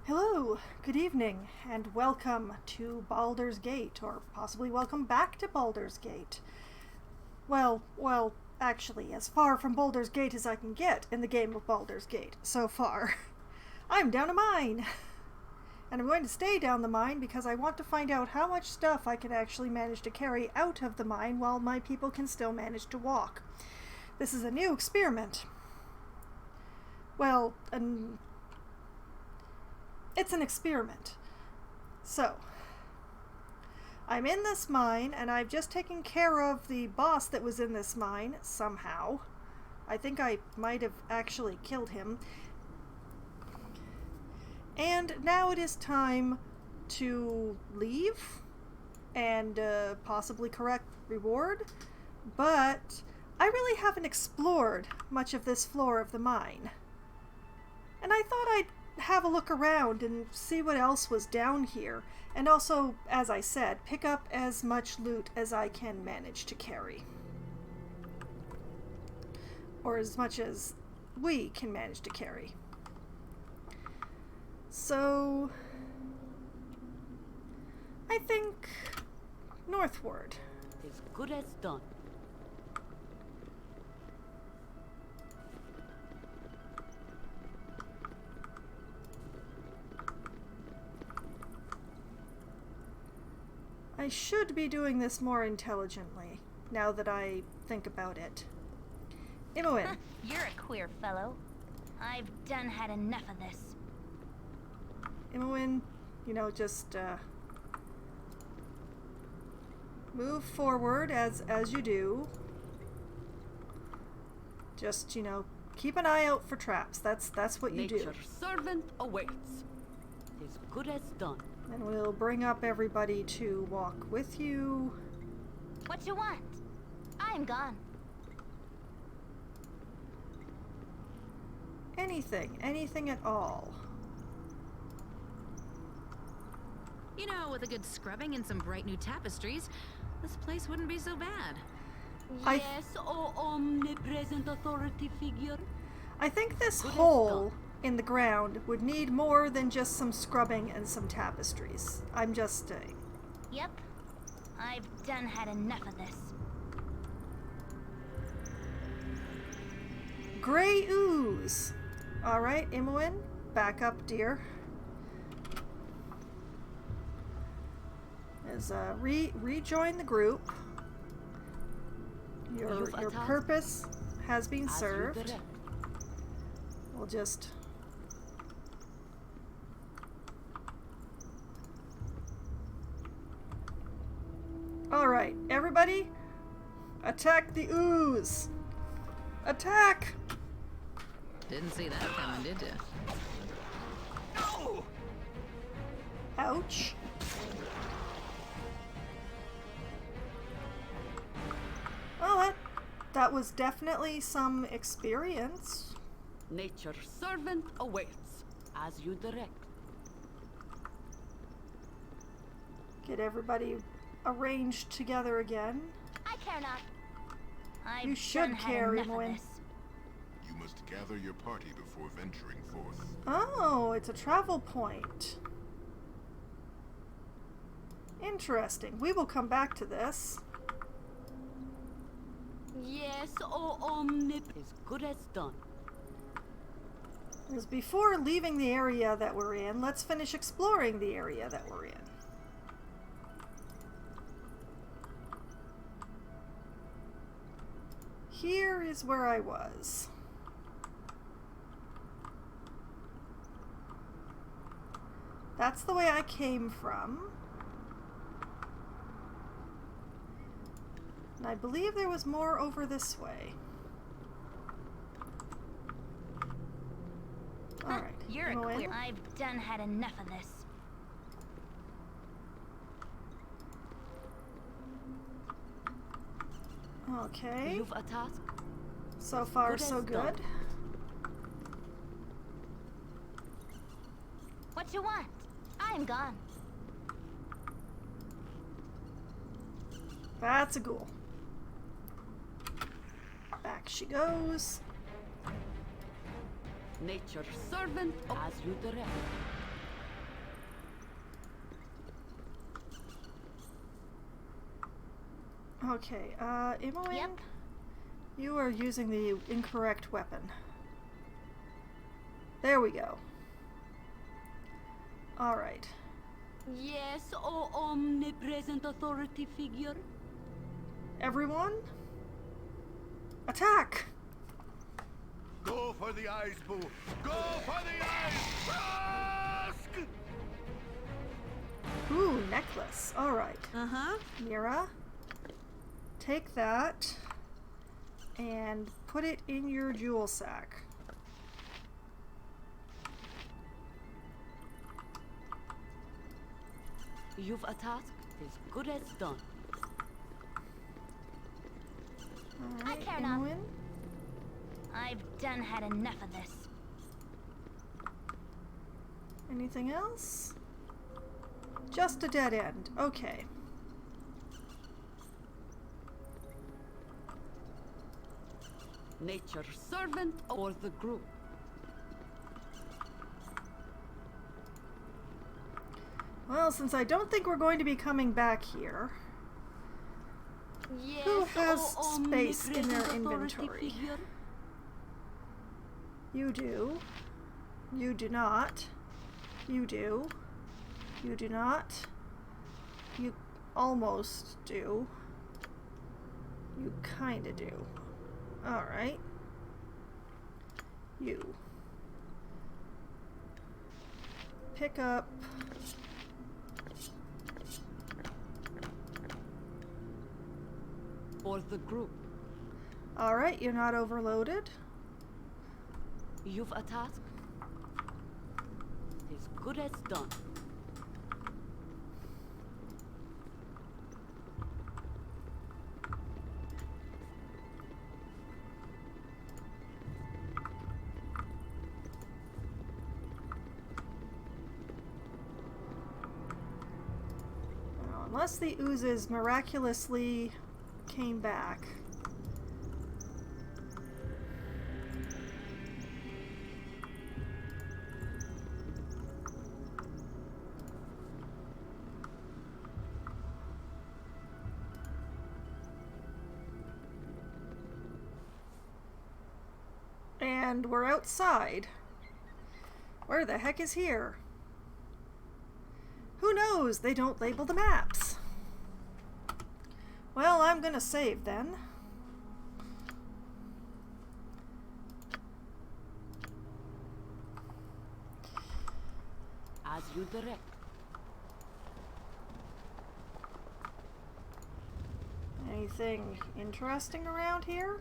Hello, good evening, and welcome to Baldur's Gate, or possibly welcome back to Baldur's Gate. Well, actually, as far from Baldur's Gate as I can get in the game of Baldur's Gate so far. I'm down a mine! And I'm going to stay down the mine because I want to find out how much stuff I can actually manage to carry out of the mine while my people can still manage to walk. This is a new experiment. Well, it's an experiment. So, I'm in this mine, and I've just taken care of the boss that was in this mine, somehow. I think I might have actually killed him. And now it is time to leave and possibly correct reward, but I really haven't explored much of this floor of the mine. And I thought I'd have a look around and see what else was down here, and also, as I said, pick up as much loot as I can manage to carry. Or as much as we can manage to carry. So, I think northward. As good as done. I should be doing this more intelligently, now that I think about it. Imoen. You're a queer fellow. I've done had enough of this. Imoen, just move forward as you do. Just, keep an eye out for traps. That's what you do. Nature's servant awaits. As good as done. And we'll bring up everybody to walk with you. What you want? I'm gone. Anything at all. With a good scrubbing and some bright new tapestries, this place wouldn't be so bad. Yes, oh omnipresent authority figure. I think this Good as hole in the ground would need more than just some scrubbing and some tapestries. I'm just saying. Yep. I've done had enough of this. Gray ooze. Alright, Imoen, back up, dear. As rejoin the group. Your purpose has been served. We'll just Alright, everybody, attack the ooze! Attack! Didn't see that coming, did you? No! Ouch. Well, that was definitely some experience. Nature's servant awaits. As you direct. Get everybody arranged together again. I care not. I've You should done care, had enough of Imoen. this. You must gather your party before venturing forth. Oh, it's a travel point. Interesting. We will come back to this. Yes, oh omnipresent. As good as done. As before leaving the area that we're in, let's finish exploring the area that we're in. Here is where I was. That's the way I came from. And I believe there was more over this way. Alright. You're a queer. I've done had enough of this. Okay. You've a task. So far, good so as good. done. What you want? I'm gone. That's a ghoul. Back she goes. Nature's servant as you direct. Okay, Imoen, Yep. you are using the incorrect weapon. There we go. Alright. Yes, O omnipresent authority figure. Everyone? Attack! Go for the eyes, Boo! Go for the eyes! Rusk! Ooh, necklace. Alright. Uh-huh. Mira, take that and put it in your jewel sack. You've a task as good as done. Alright, care not. Imoen. I've done had enough of this. Anything else? Just a dead end. Okay. Nature's servant or the group. Well, since I don't think we're going to be coming back here, Yes, who has O space in their omnipresent authority inventory? figure. You do. You do not. You do. You do not. You almost do. You kinda do. Alright. You. Pick up. Or the group. Alright, you're not overloaded. You've a task as good as done. Now, unless the oozes miraculously came back. And we're outside. Where the heck is here? Who knows? They don't label the maps. Well, I'm gonna save then. As you direct. Anything interesting around here?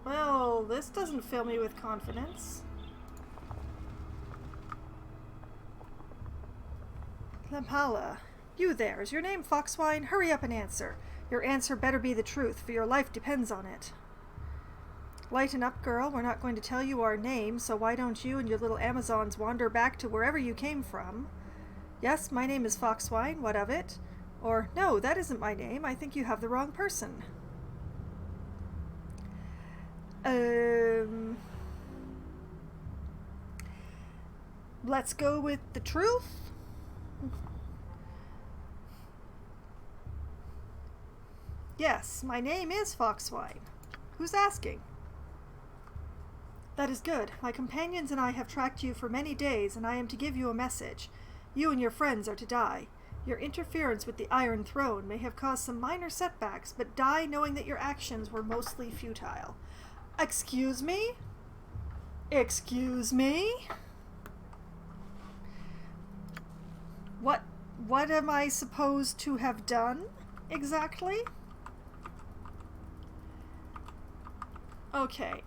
Well, this doesn't fill me with confidence. Lampala, you there. Is your name Foxwine? Hurry up and answer. Your answer better be the truth, for your life depends on it. Lighten up, girl. We're not going to tell you our name, so why don't you and your little Amazons wander back to wherever you came from? Yes, my name is Foxwine. What of it? Or, no, that isn't my name. I think you have the wrong person. Let's go with the truth. Yes, my name is Foxwine. Who's asking? That is good. My companions and I have tracked you for many days, and I am to give you a message. You and your friends are to die. Your interference with the Iron Throne may have caused some minor setbacks, but die knowing that your actions were mostly futile. Excuse me? Excuse me? What am I supposed to have done exactly? Okay,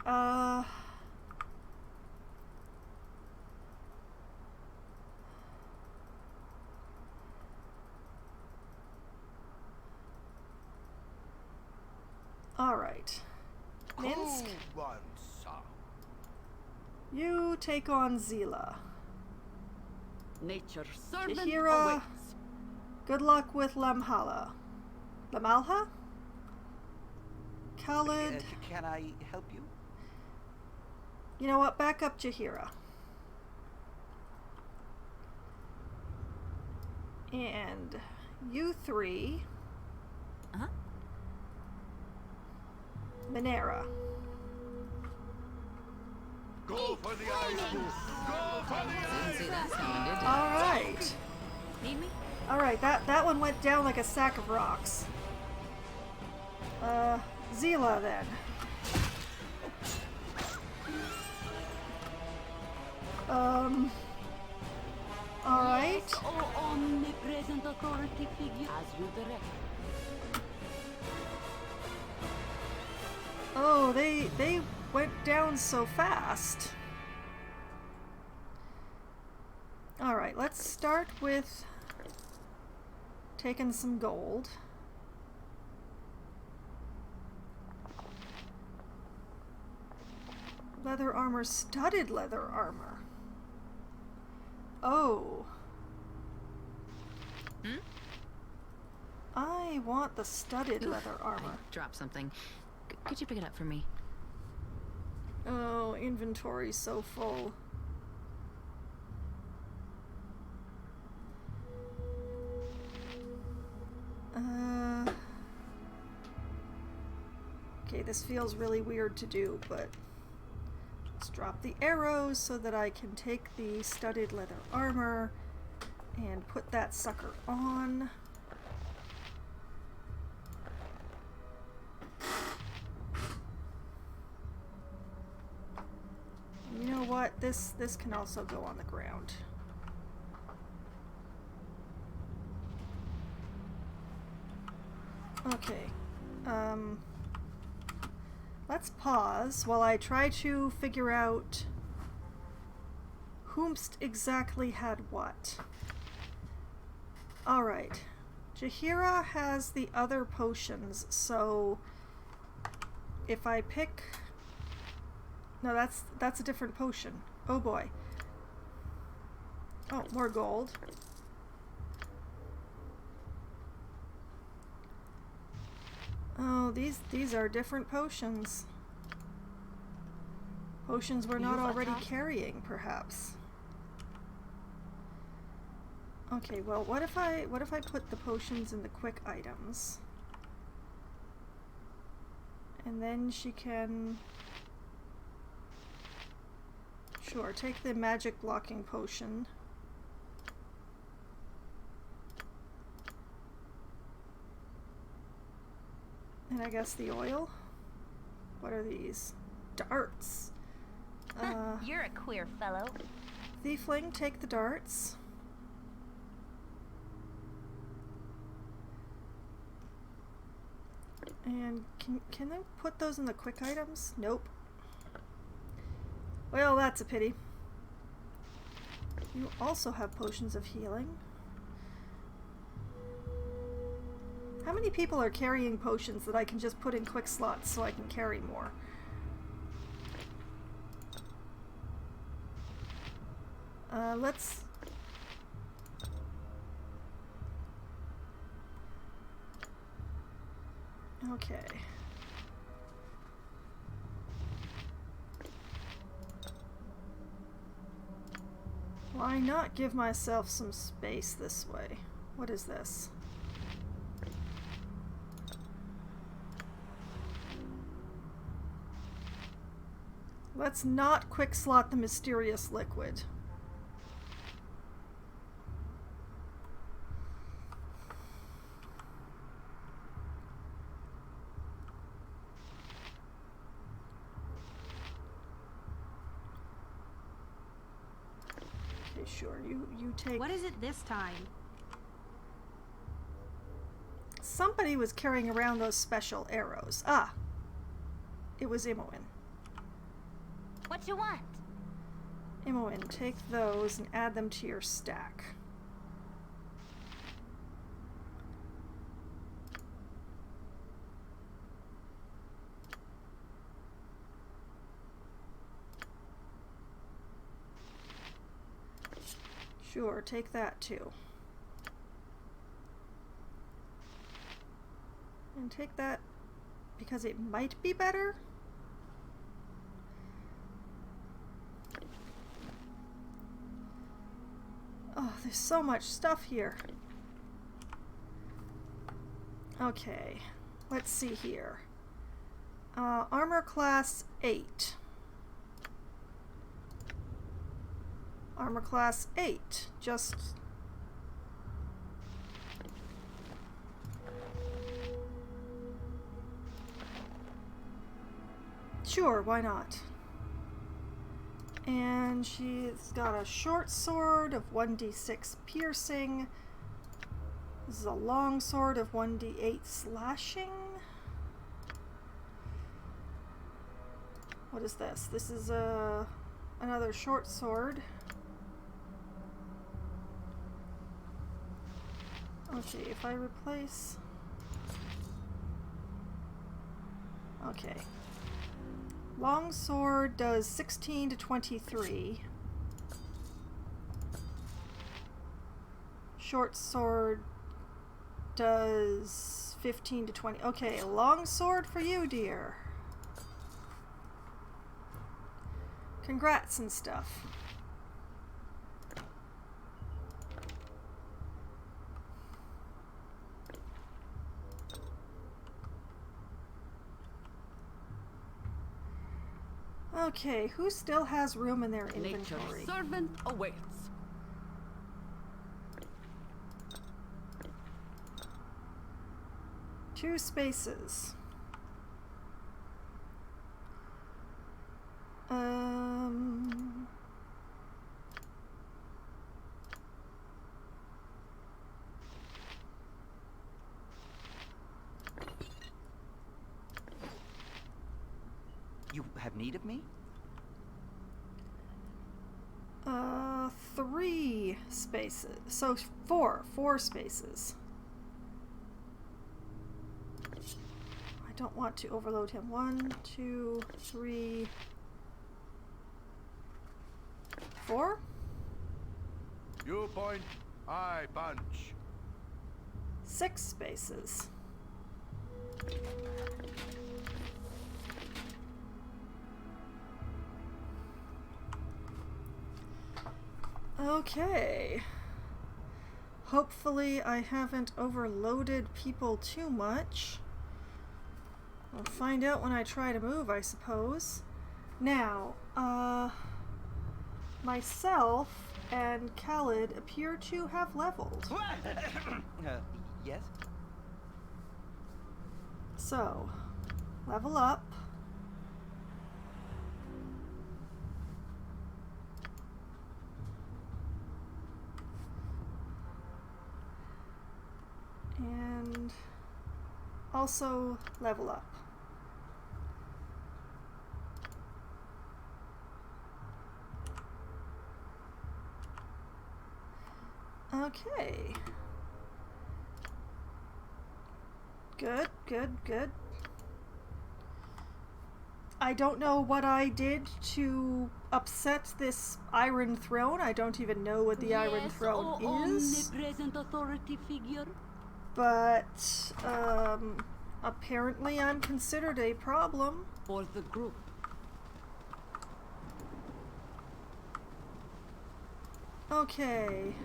alright. Minsk, Cool one, sir. you take on Zila. Nature's servant Jahira. awaits. Good luck with Lamhala. Lamalha? Khalid. Can I help you? You know what? Back up Jahira. And you three, Huh? Minera. Go for the ice boo! Go for the Didn't ice! see that coming, did you? All right. Need me? All right, that one went down like a sack of rocks. Zila then. All right. Yes, oh omnipresent authority figure. As you direct. Oh, they went down so fast. All right, let's start with taking some gold. Leather armor, studded leather armor. Oh. Hmm? I want the studded leather armor. I dropped something. Could you pick it up for me? Oh, inventory's so full. Okay, this feels really weird to do, but let's drop the arrows so that I can take the studded leather armor and put that sucker on. You know what? This can also go on the ground. Okay. Let's pause while I try to figure out whomst exactly had what. Alright. Jahira has the other potions, so if I pick... No, that's a different potion. Oh boy. Oh, more gold. Oh, these are different potions. Potions we're not already carrying, perhaps. Okay, well, what if I put the potions in the quick items? And then she can... Sure, take the magic blocking potion. And I guess the oil? What are these? Darts! You're a queer fellow. Thiefling, take the darts. And can I put those in the quick items? Nope. Well, that's a pity. You also have potions of healing. How many people are carrying potions that I can just put in quick slots so I can carry more? Let's... Okay. Why not give myself some space this way? What is this? Let's not quick slot the mysterious liquid. Okay, sure. You take... What is it this time? Somebody was carrying around those special arrows. Ah! It was Imoen. What you want? Imoen, take those and add them to your stack. Sure, take that too. And take that because it might be better? Oh, there's so much stuff here. Okay, let's see here. Armor class 8. Armor class 8. Just... Sure, why not? And she's got a short sword of 1d6 piercing. This is a long sword of 1d8 slashing. What is this? This is another short sword. Let's see, if I replace... Okay. Long sword does 16 to 23. Short sword does 15 to 20. Okay, long sword for you, dear. Congrats and stuff. Okay, who still has room in their inventory? Nature's servant awaits. 2 spaces. You have need of me? 3 spaces. So 4 spaces. I don't want to overload him. 1, 2, 3, 4. You point, I punch. 6 spaces. Okay. Hopefully I haven't overloaded people too much. I'll find out when I try to move, I suppose. Now, myself and Khalid appear to have leveled. Yes? So, level up. And also level up. Okay. Good, good, good. I don't know what I did to upset this Iron Throne. I don't even know what the Iron Throne is. Omnipresent authority figure. But, apparently I'm considered a problem. For the group. Okay.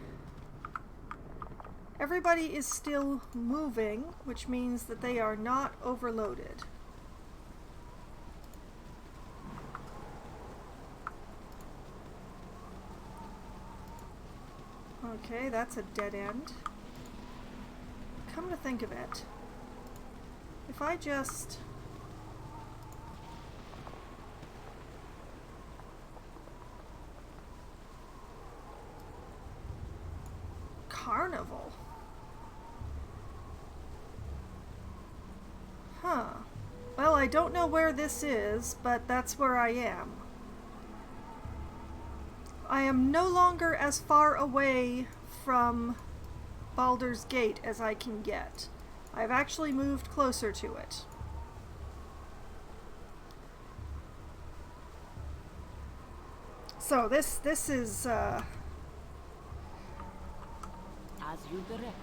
Everybody is still moving, which means that they are not overloaded. Okay, that's a dead end. Come to think of it, if I just... Carnival? Huh. Well, I don't know where this is, but that's where I am. I am no longer as far away from Baldur's Gate as I can get. I've actually moved closer to it. So this is As you direct.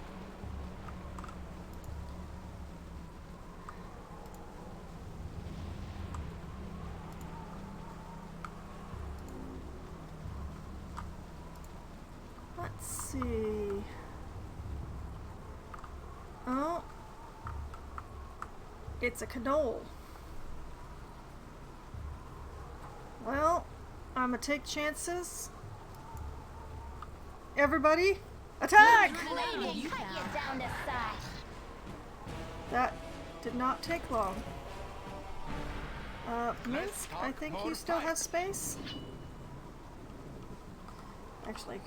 let's see. Oh. It's a canole. Well, I'm gonna take chances. Everybody, attack! Cut you down to size. That did not take long. Minsk, I think you still have space? Actually,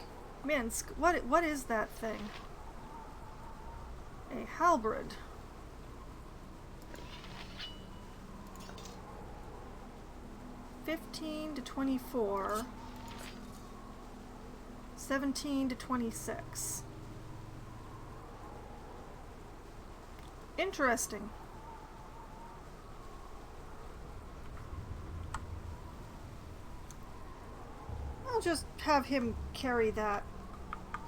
Minsk, what is that thing? A halberd. $15 to $24. 17 to 26. Interesting. I'll just have him carry that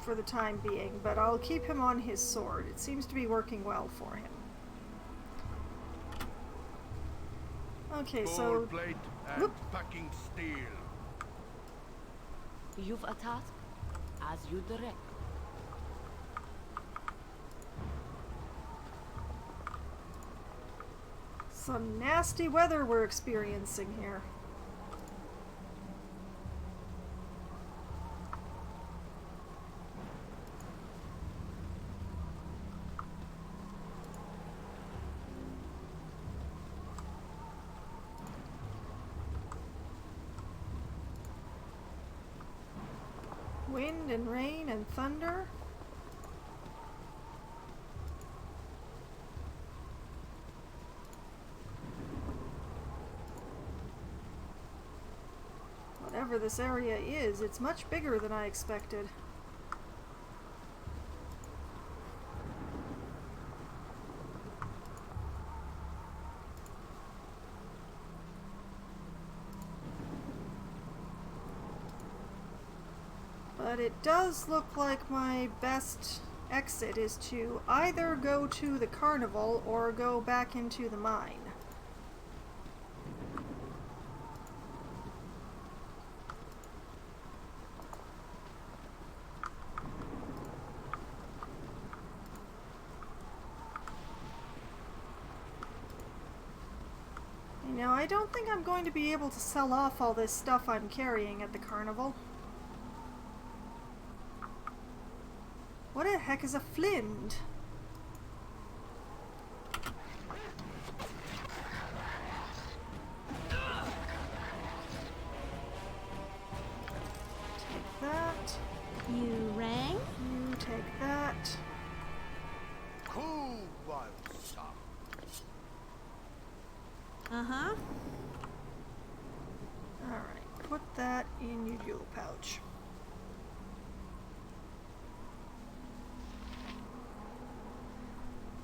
for the time being, but I'll keep him on his sword. It seems to be working well for him. Okay, so... Gold plate and packing steel. You've a task? As you direct. Some nasty weather we're experiencing here. Wind and rain and thunder. Whatever this area is, it's much bigger than I expected. But it does look like my best exit is to either go to the carnival or go back into the mine. You know, I don't think I'm going to be able to sell off all this stuff I'm carrying at the carnival. What the heck is a flint? Take that. You rang? You take that. Who wants some? Uh-huh. Alright, put that in your jewel pouch.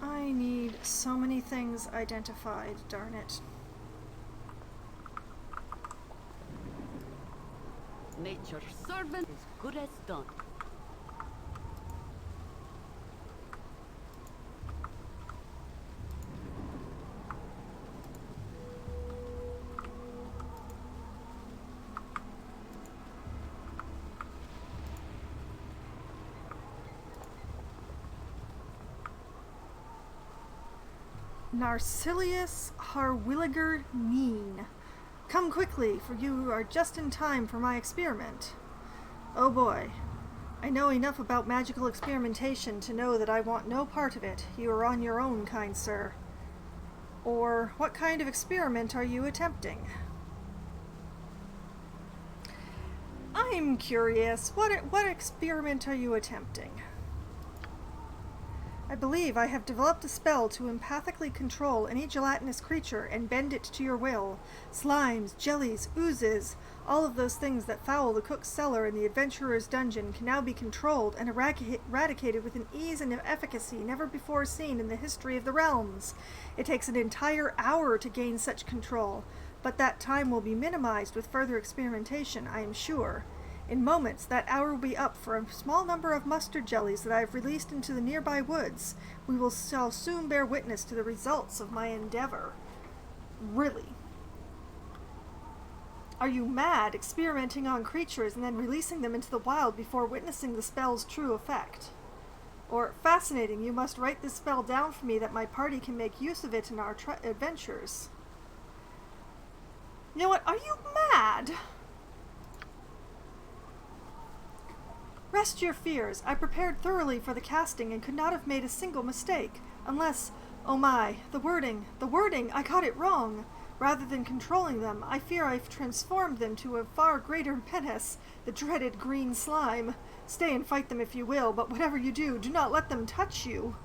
I need so many things identified, darn it. Nature's servant is good as done. Narcilius Harwilliger Neen. Come quickly, for you are just in time for my experiment. Oh boy. I know enough about magical experimentation to know that I want no part of it. You are on your own, kind sir. Or, what kind of experiment are you attempting? I'm curious. What experiment are you attempting? I believe I have developed a spell to empathically control any gelatinous creature and bend it to your will. Slimes, jellies, oozes, all of those things that foul the cook's cellar in the adventurer's dungeon can now be controlled and eradicated with an ease and efficacy never before seen in the history of the realms. It takes an entire hour to gain such control, but that time will be minimized with further experimentation, I am sure. In moments, that hour will be up for a small number of mustard jellies that I have released into the nearby woods. We shall soon bear witness to the results of my endeavor. Really? Are you mad, experimenting on creatures and then releasing them into the wild before witnessing the spell's true effect? Or, fascinating, you must write this spell down for me that my party can make use of it in our adventures. You know what? Are you mad? Rest your fears. I prepared thoroughly for the casting and could not have made a single mistake. Unless, oh my, the wording, I got it wrong. Rather than controlling them, I fear I've transformed them to a far greater menace, the dreaded green slime. Stay and fight them if you will, but whatever you do, do not let them touch you.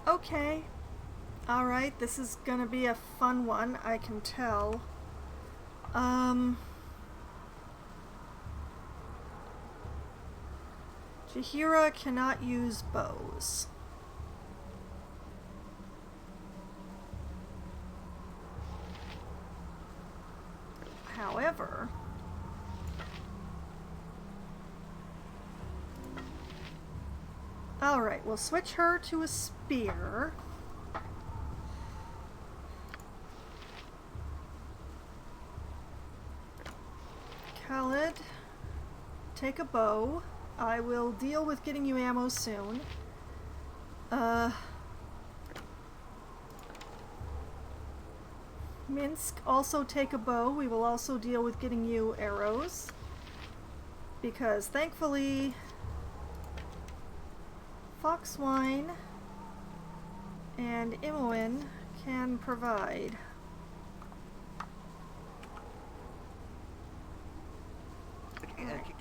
Okay. Alright, this is gonna be a fun one, I can tell. Jahira cannot use bows. However, alright, we'll switch her to a spear. Khaled, take a bow. I will deal with getting you ammo soon. Minsk, also take a bow. We will also deal with getting you arrows. Because thankfully, Foxwine and Imoen can provide.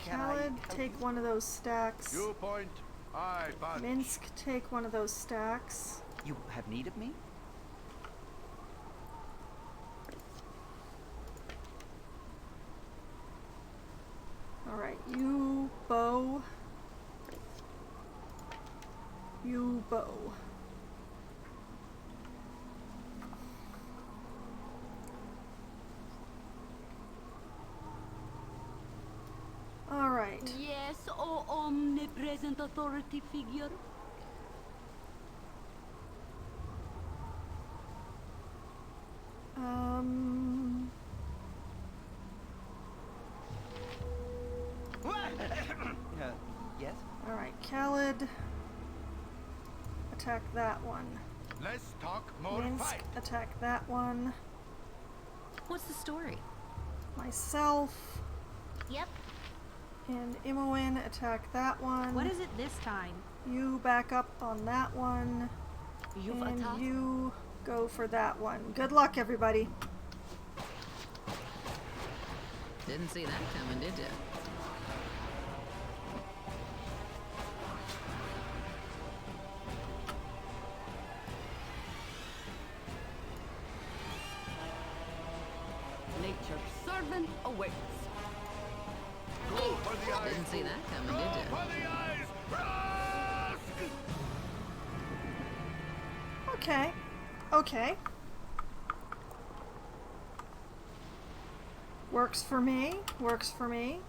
Khaled, take one of those stacks. You point, I punch. Minsk, take one of those stacks. You have need of me? Alright, you bow. You bow. Alright. Yes, oh omnipresent authority figure. Yes? Alright, Khaled. Attack that one. Let's talk more Minsk, fight. attack that one. What's the story? Myself Yep. and Imoen attack that one. What is it this time? You back up on that one. You've And attacked. you go for that one. Good luck, everybody. Didn't see that coming, did ya? Nature's servant awaits. Go for the eyes. Didn't see that coming, Go did ya? for the eyes. Rusk! Okay. Okay. Works for me. Works for me.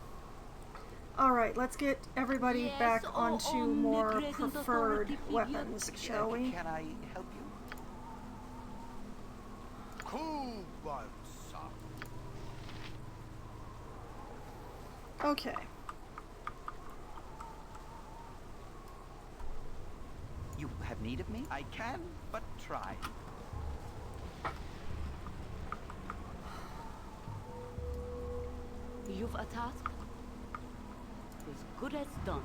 Alright, let's get everybody Yes, back oh, onto more omnipresent preferred authority figure. weapons, shall we? Can I help you? Kubansa. Okay. You have need of me? I can, but try. You've a task as good as done.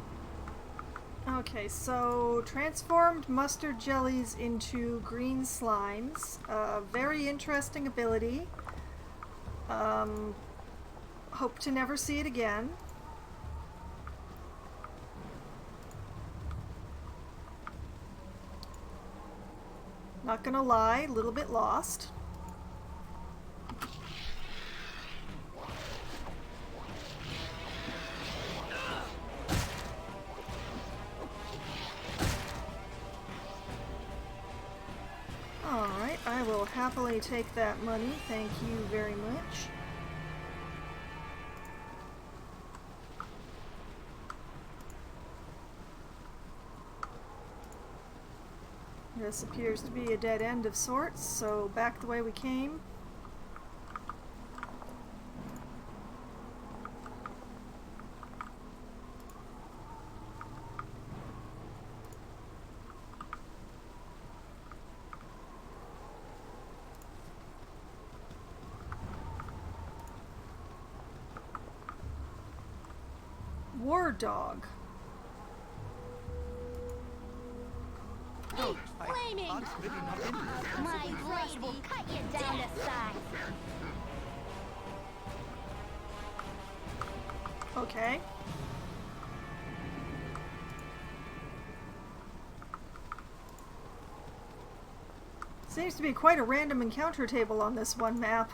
Okay, so transformed mustard jellies into green slimes. Very interesting ability. Hope to never see it again. Not gonna lie, a little bit lost. Alright, I will happily take that money, thank you very much. This appears to be a dead end of sorts, so back the way we came. War dog. No, Flaming! I'm really not in this. My blade will cut you down to size. Okay. Seems to be quite a random encounter table on this one map.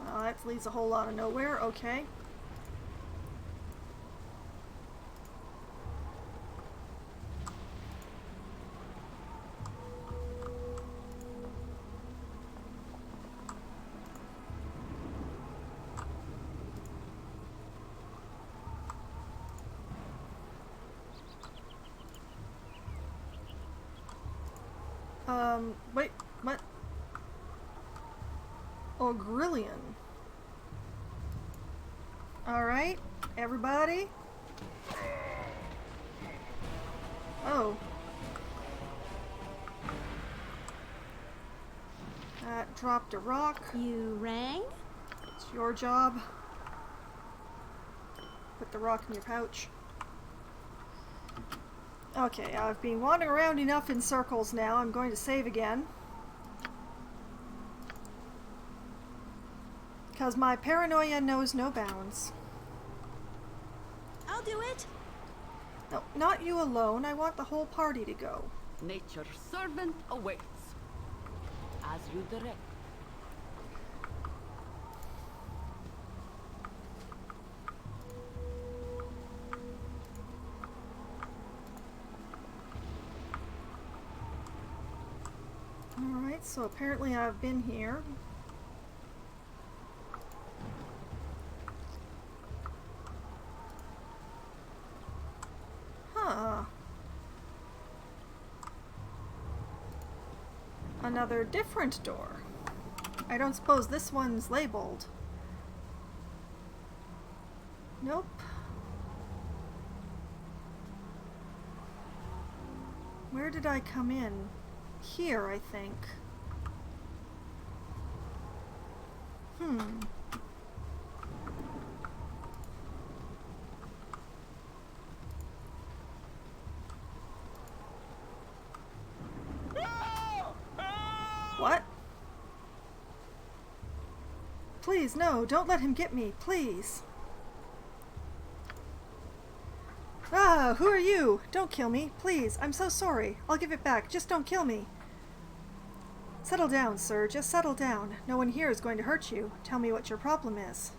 Well, that leads a whole lot of nowhere. Okay. Wait, what? Ogrillion. Alright, everybody. Oh. That dropped a rock. You rang? It's your job. Put the rock in your pouch. Okay, I've been wandering around enough in circles now. I'm going to save again. Because my paranoia knows no bounds. I'll do it. No, not you alone. I want the whole party to go. Nature's servant awaits. As you direct. Alright, so apparently I've been here. Huh. Another different door. I don't suppose this one's labeled. Nope. Where did I come in? Here, I think. What? Please, no, don't let him get me, please. Ah, who are you? Don't kill me, please. I'm so sorry. I'll give it back. Just don't kill me. Settle down, sir. Just settle down. No one here is going to hurt you. Tell me what your problem is.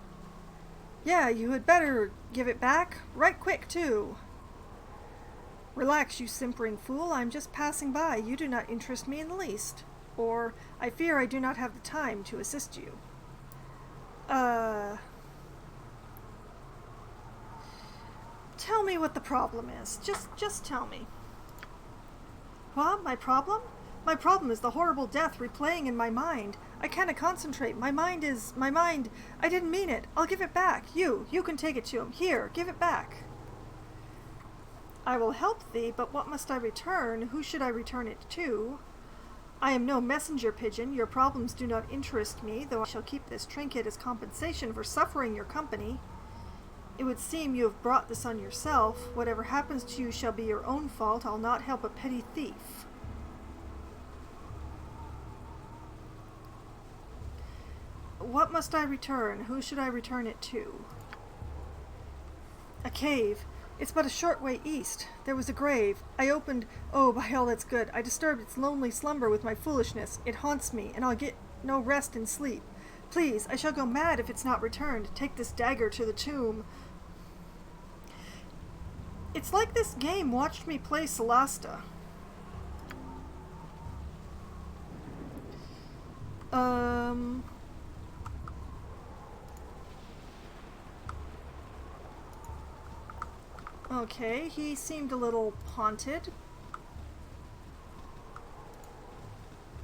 Yeah, you had better give it back. Right quick, too. Relax, you simpering fool. I'm just passing by. You do not interest me in the least. Or, I fear I do not have the time to assist you. Tell me what the problem is. Just tell me. What? My problem? My problem is the horrible death replaying in my mind. I cannot concentrate. My mind... I didn't mean it. I'll give it back. You can take it to him. Here, give it back. I will help thee, but what must I return? Who should I return it to? I am no messenger pigeon. Your problems do not interest me, though I shall keep this trinket as compensation for suffering your company. It would seem you have brought this on yourself. Whatever happens to you shall be your own fault. I'll not help a petty thief. What must I return? Who should I return it to? A cave. It's but a short way east. There was a grave. I opened... Oh, by all that's good. I disturbed its lonely slumber with my foolishness. It haunts me, and I'll get no rest in sleep. Please, I shall go mad if it's not returned. Take this dagger to the tomb. It's like this game watched me play Solasta. Um... Okay, he seemed a little haunted.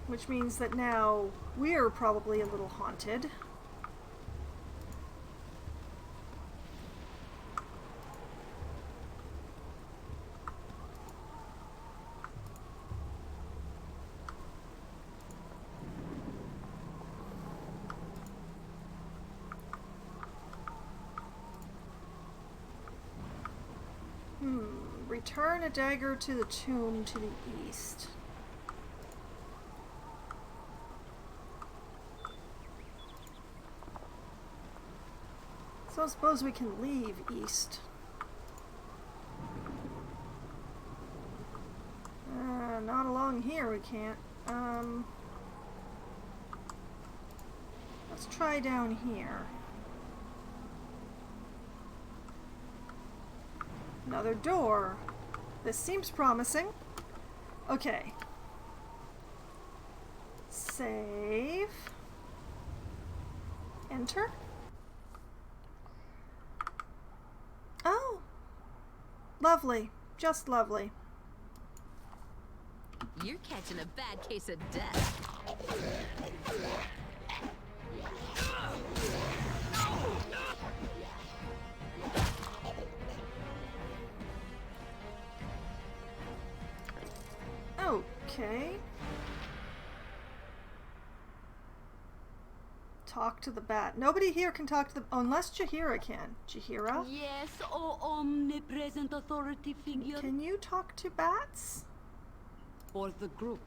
Which means that now we're probably a little haunted. Return a dagger to the tomb to the east. So I suppose we can leave east. Not along here we can't. Let's try down here. Another door. This seems promising. Okay. Save. Enter. Oh. Lovely. Just lovely. You're catching a bad case of death. Okay. Talk to the bat. Nobody here can talk to the... Oh, unless Jahira can. Jahira? Yes, O omnipresent authority figure. Can you talk to bats? For the group.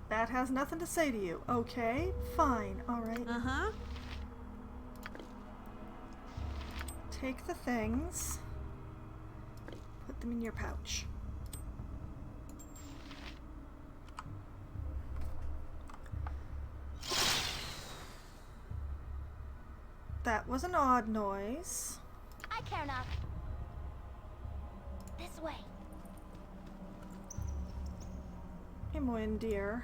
Bat has nothing to say to you. Okay, fine, alright. Uh-huh. Take the things. Put them in your pouch. That was an odd noise. I care not. This way. Imoen, dear.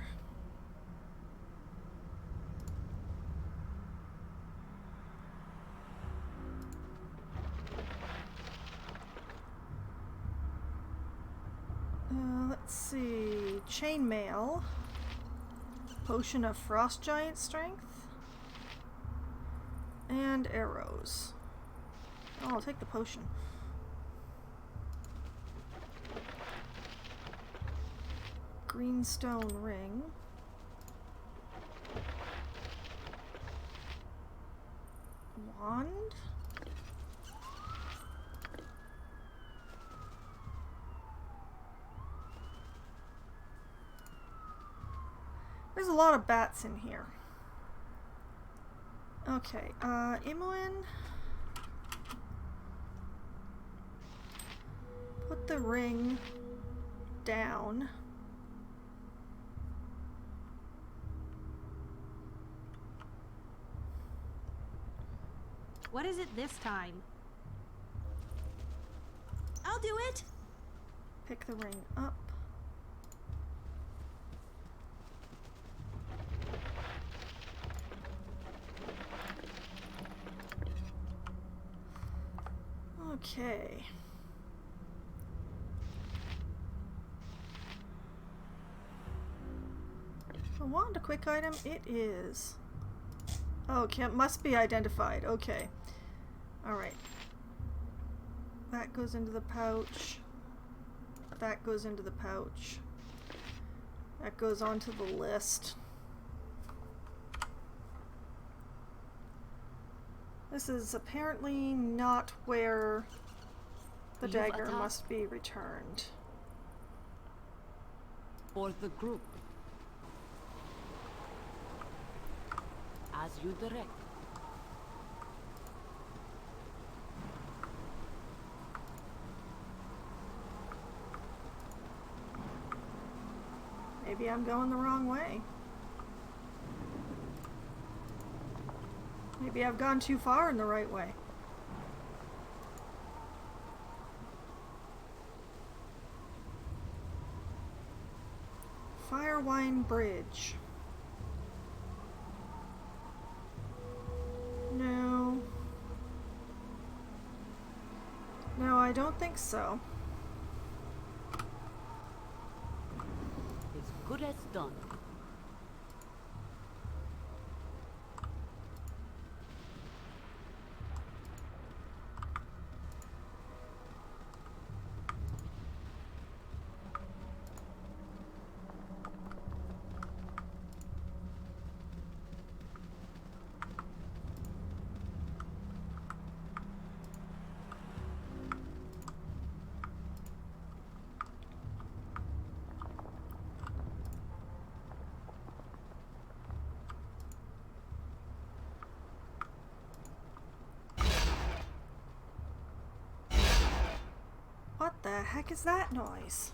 Let's see. Chainmail. Potion of Frost Giant Strength. And arrows. Oh, I'll take the potion. Greenstone ring. Wand. There's a lot of bats in here. Okay, Imoen. Put the ring down. What is it this time? I'll do it. Pick the ring up. Okay. A wand, a quick item? It is. Okay, it must be identified. Okay. Alright. That goes into the pouch. That goes into the pouch. That goes onto the list. This is apparently not where the dagger must be returned. For the group. As you direct. Maybe I'm going the wrong way. Maybe I've gone too far in the right way. Firewine Bridge. No. No, I don't think so. As good as done. What the heck is that noise?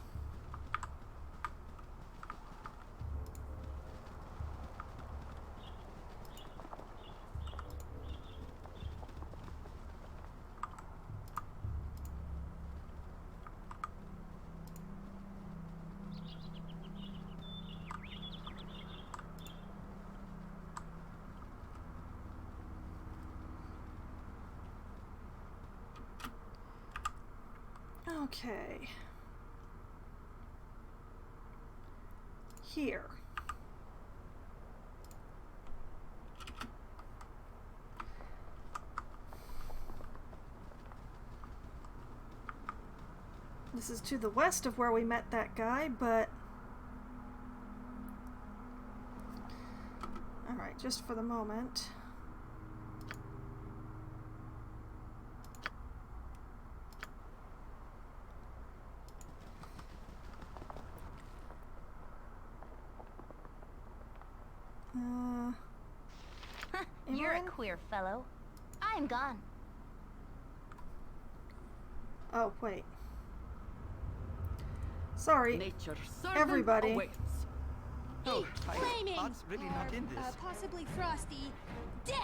Okay. Here. This is to the west of where we met that guy, but... Alright, just for the moment. You're a Imoen? queer fellow. I'm gone. Oh, wait. Sorry, Nature's servant everybody. awaits. Oh, Flaming! Art's really not in this. Possibly frosty. Death!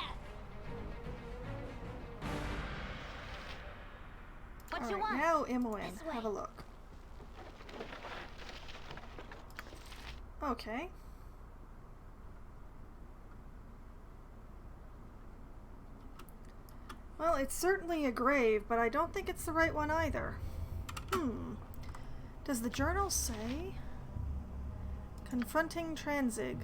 What All you right, want? now Imoen, This way. have a look. Okay. Well, it's certainly a grave, but I don't think it's the right one either. Does the journal say? Confronting Tranzig.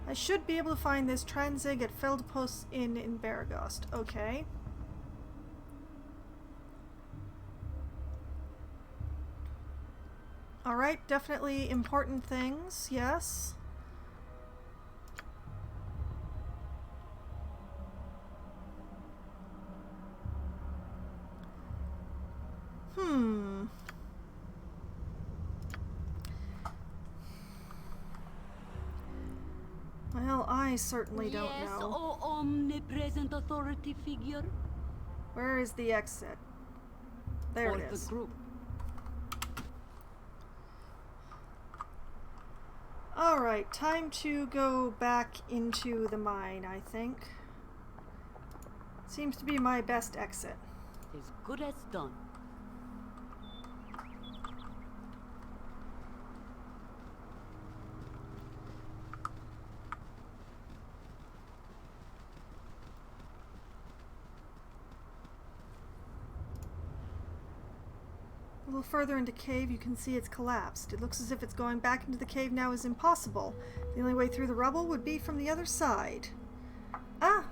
I should be able to find this Tranzig at Feldpost Inn in Baragost. Okay. Alright, definitely important things, yes. Well, I certainly don't Yes, know. oh omnipresent authority figure. Where is the exit? There For it is. the group. Alright, time to go back into the mine, I think. Seems to be my best exit. As good as done. A little further into cave, you can see it's collapsed. It looks as if it's going back into the cave now is impossible. The only way through the rubble would be from the other side. Ah!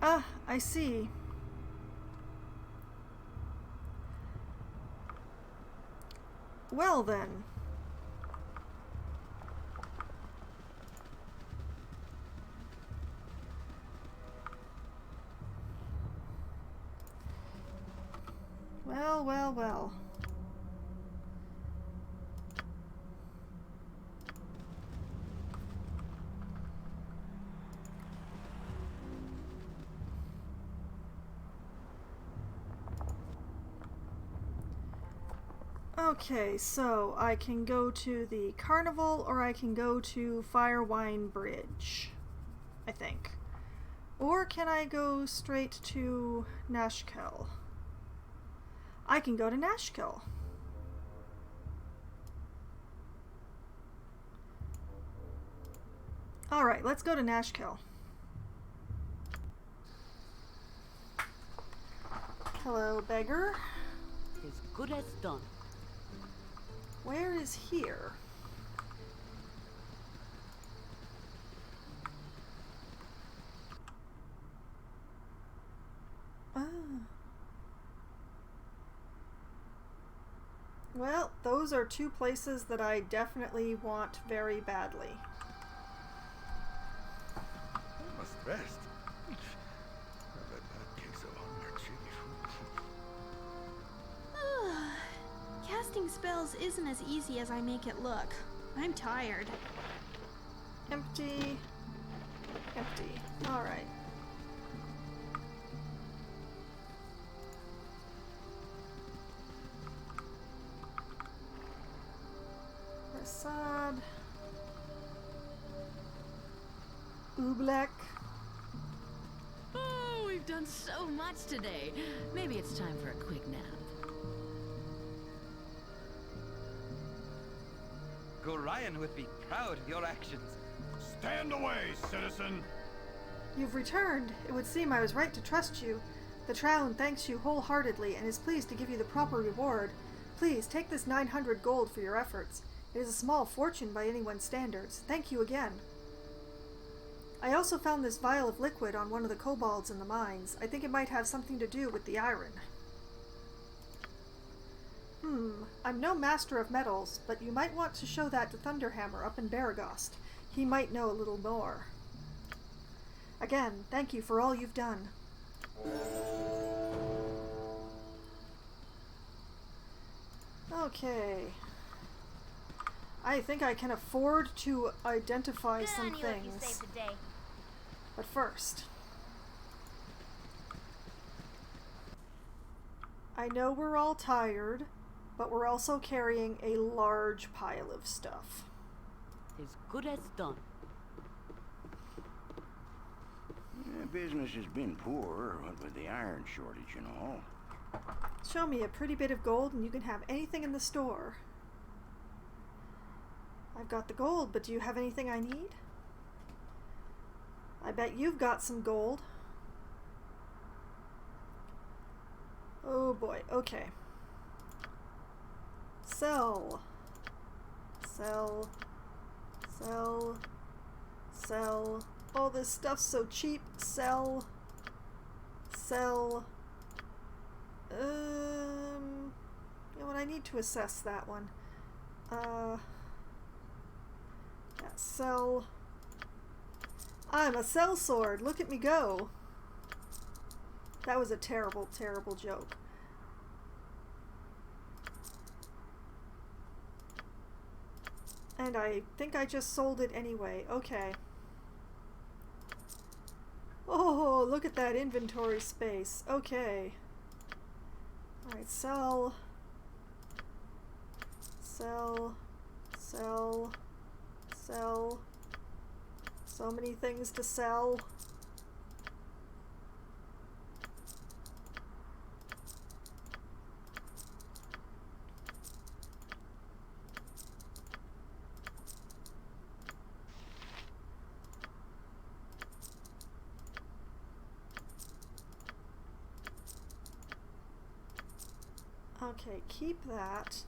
Ah, I see. Well then. Well, well, well. Okay, so I can go to the carnival or I can go to Firewine Bridge, I think. Or can I go straight to Nashkel? I can go to Nashkel. Alright, let's go to Nashkel. Hello, beggar. As good as done. Where is here? Ah. Well, those are two places that I definitely want very badly. I must rest. I bet that case of hunger cheese. Casting spells isn't as easy as I make it look. I'm tired. Empty. Empty. Alright. Rasad. Oobleck. Oh, we've done so much today. Maybe it's time for a quick nap. Gorion would be proud of your actions. Stand away, citizen! You've returned. It would seem I was right to trust you. The Troun thanks you wholeheartedly and is pleased to give you the proper reward. Please, take this 900 gold for your efforts. It is a small fortune by anyone's standards. Thank you again. I also found this vial of liquid on one of the kobolds in the mines. I think it might have something to do with the iron. I'm no master of metals, but you might want to show that to Thunderhammer up in Baragost. He might know a little more. Again, thank you for all you've done. Okay. I think I can afford to identify Good some on you if you things. saved the day. But first, I know we're all tired, but we're also carrying a large pile of stuff. As good as done. Yeah, business has been poor, what with the iron shortage and all. Show me a pretty bit of gold and you can have anything in the store. I've got the gold, but do you have anything I need? I bet you've got some gold. Oh boy, okay. Sell. Sell. Sell. Sell. All this stuff's so cheap. Sell. Sell. You know what, I need to assess that one. Yeah, sell. I'm a sellsword. Look at me go. That was a terrible, terrible joke. And I think I just sold it anyway. Okay. Oh, look at that inventory space. Okay. Alright, sell. Sell. Sell. Sell. So many things to sell. Okay, keep that.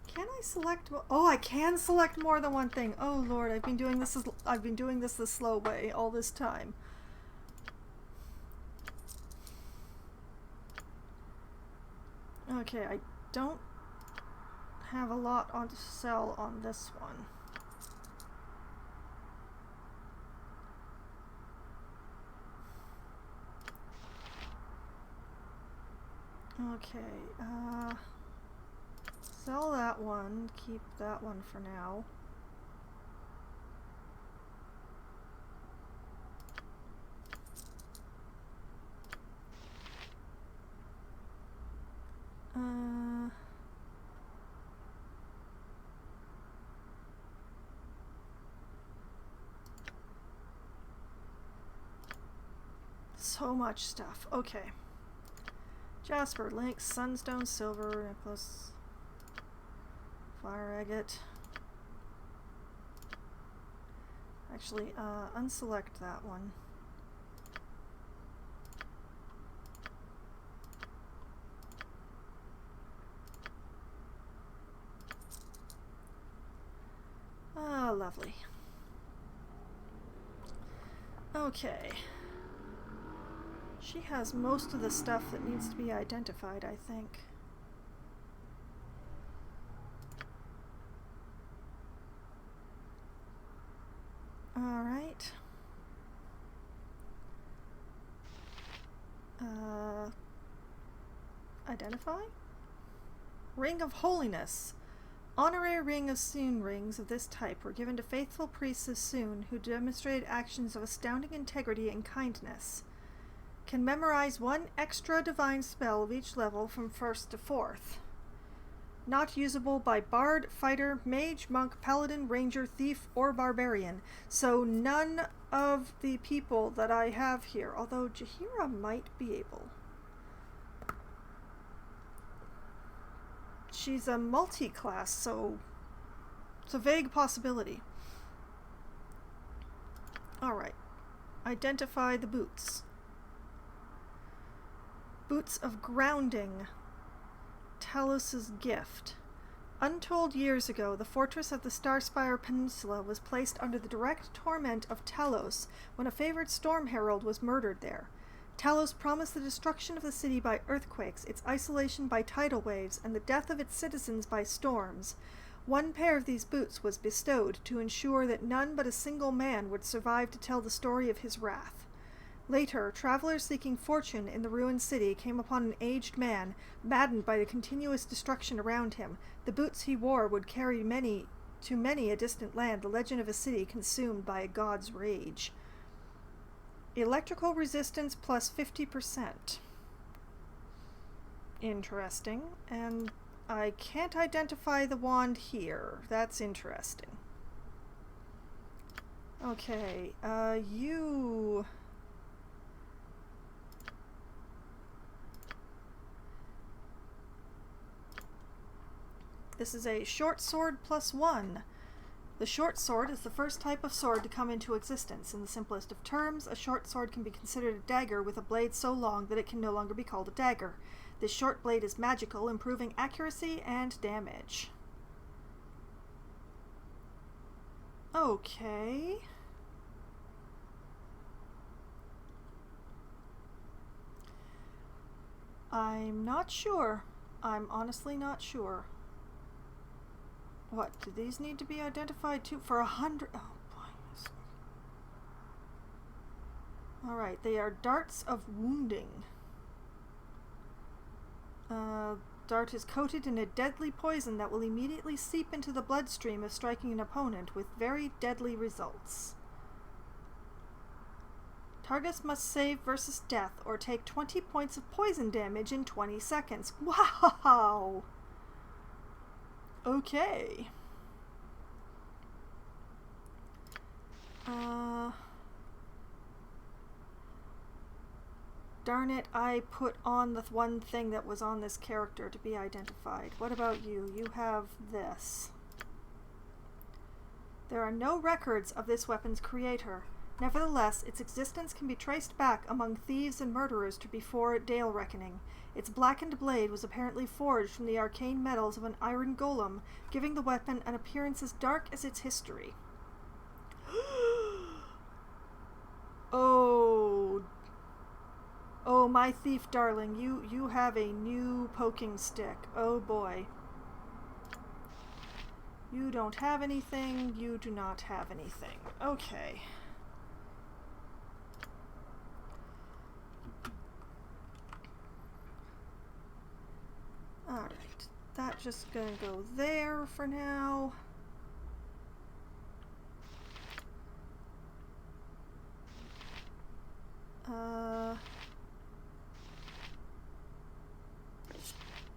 Can I select? Oh, I can select more than one thing. Oh Lord, I've been doing this the slow way all this time. Okay, I don't have a lot on to sell on this one. Okay, sell that one, keep that one for now. so much stuff. Okay. Jasper, Lynx, Sunstone, Silver, Necklace, Fire Agate. Actually, unselect that one. Ah, lovely. Okay. She has most of the stuff that needs to be identified, I think. Alright. Identify? Ring of Holiness. Honorary ring of Soon rings of this type were given to faithful priests of Soon who demonstrated actions of astounding integrity and kindness. Can memorize one extra divine spell of each level from 1st to 4th. Not usable by bard, fighter, mage, monk, paladin, ranger, thief, or barbarian. So none of the people that I have here, although Jaheira might be able. She's a multi-class, so it's a vague possibility. Alright. Identify the boots. Boots of Grounding. Talos' gift. Untold years ago, the fortress of the Starspire Peninsula was placed under the direct torment of Talos when a favored storm herald was murdered there. Talos promised the destruction of the city by earthquakes, its isolation by tidal waves, and the death of its citizens by storms. One pair of these boots was bestowed to ensure that none but a single man would survive to tell the story of his wrath. Later, travelers seeking fortune in the ruined city came upon an aged man, maddened by the continuous destruction around him. The boots he wore would carry to many a distant land the legend of a city consumed by a god's rage. Electrical resistance plus 50%. Interesting. And I can't identify the wand here. That's interesting. Okay, you... This is a short sword plus 1. The short sword is the first type of sword to come into existence. In the simplest of terms, a short sword can be considered a dagger with a blade so long that it can no longer be called a dagger. This short blade is magical, improving accuracy and damage. Okay. I'm not sure. I'm honestly not sure. What, do these need to be identified too? For 100... Oh, boy. Alright, they are darts of wounding. Dart is coated in a deadly poison that will immediately seep into the bloodstream of striking an opponent with very deadly results. Targets must save versus death or take 20 points of poison damage in 20 seconds. Wow! Okay. Darn it, I put on the one thing that was on this character to be identified. What about you? You have this. There are no records of this weapon's creator. Nevertheless, its existence can be traced back among thieves and murderers to before Dale Reckoning. Its blackened blade was apparently forged from the arcane metals of an iron golem, giving the weapon an appearance as dark as its history. Oh, my thief darling, you have a new poking stick. Oh boy. You don't have anything, you do not have anything. Okay. Alright, that's just gonna go there for now.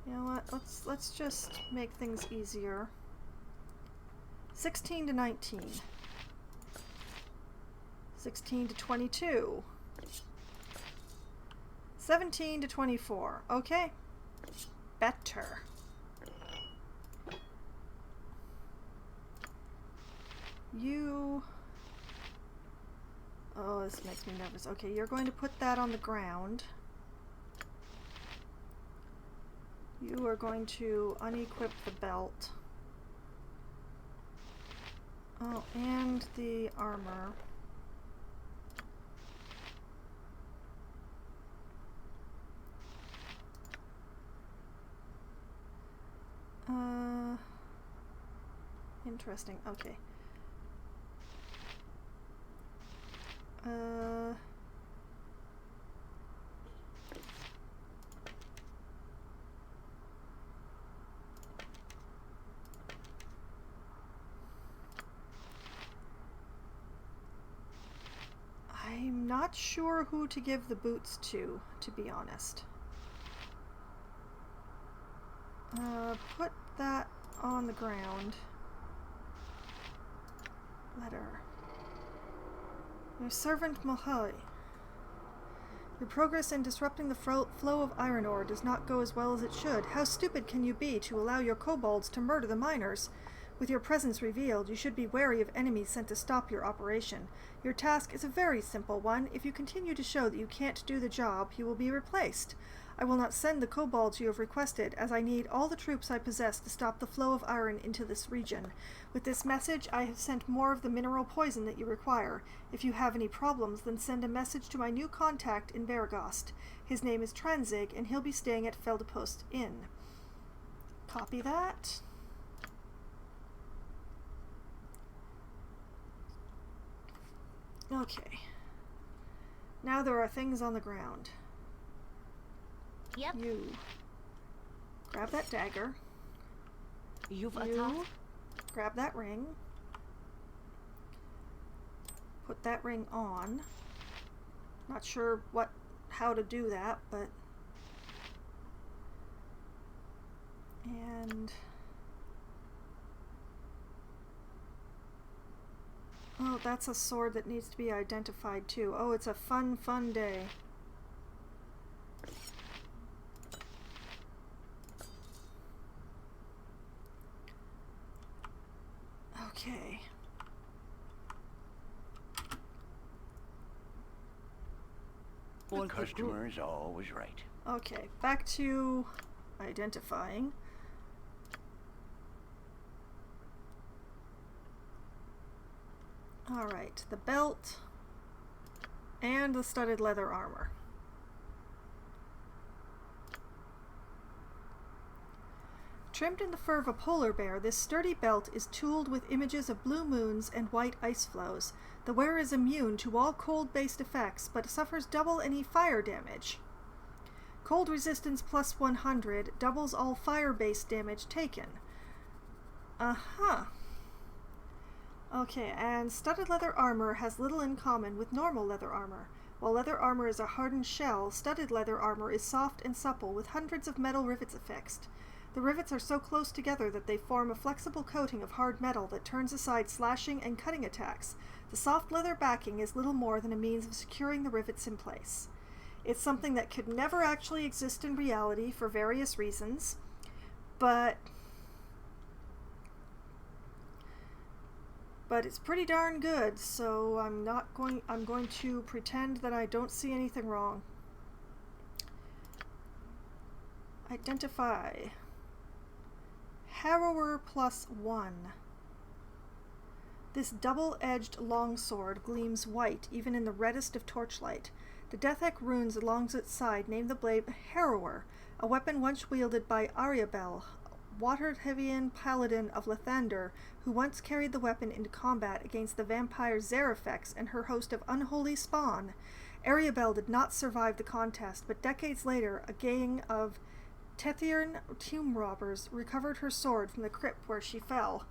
You know what, let's just make things easier. 16 to 19. 16 to 22. 17 to 24. Okay. Better. You... Oh, this makes me nervous. Okay, you're going to put that on the ground. You are going to unequip the belt. Oh, and the armor. Interesting. Okay. I'm not sure who to give the boots to be honest. Put that on the ground. Letter. Your servant Mohai. Your progress in disrupting the flow of iron ore does not go as well as it should. How stupid can you be to allow your kobolds to murder the miners? With your presence revealed, you should be wary of enemies sent to stop your operation. Your task is a very simple one. If you continue to show that you can't do the job, you will be replaced. I will not send the kobolds you have requested, as I need all the troops I possess to stop the flow of iron into this region. With this message, I have sent more of the mineral poison that you require. If you have any problems, then send a message to my new contact in Beregost. His name is Tranzig, and he'll be staying at Feldepost Inn. Copy that. Okay. Now there are things on the ground. Yep. You grab that dagger. You've You attacked. grab that ring. Put that ring on. Not sure how to do that, but and oh, that's a sword that needs to be identified too. Oh, it's a fun day. Okay. The customer is always right. Okay, back to identifying. Alright, the belt and the studded leather armor. Trimmed in the fur of a polar bear, this sturdy belt is tooled with images of blue moons and white ice flows. The wearer is immune to all cold-based effects, but suffers double any fire damage. Cold resistance plus 100 doubles all fire-based damage taken. Uh-huh. Okay, and studded leather armor has little in common with normal leather armor. While leather armor is a hardened shell, studded leather armor is soft and supple with hundreds of metal rivets affixed. The rivets are so close together that they form a flexible coating of hard metal that turns aside slashing and cutting attacks. The soft leather backing is little more than a means of securing the rivets in place. It's something that could never actually exist in reality for various reasons, but it's pretty darn good, so I'm going to pretend that I don't see anything wrong. Identify. Harrower plus 1. This double-edged longsword gleams white even in the reddest of torchlight. The Death-Eck runes along its side name the blade Harrower, a weapon once wielded by Ariabel, Waterheavian paladin of Lathander, who once carried the weapon into combat against the vampire Zarifex and her host of unholy spawn. Ariabel did not survive the contest, but decades later, a gang of Tethian tomb robbers recovered her sword from the crypt where she fell.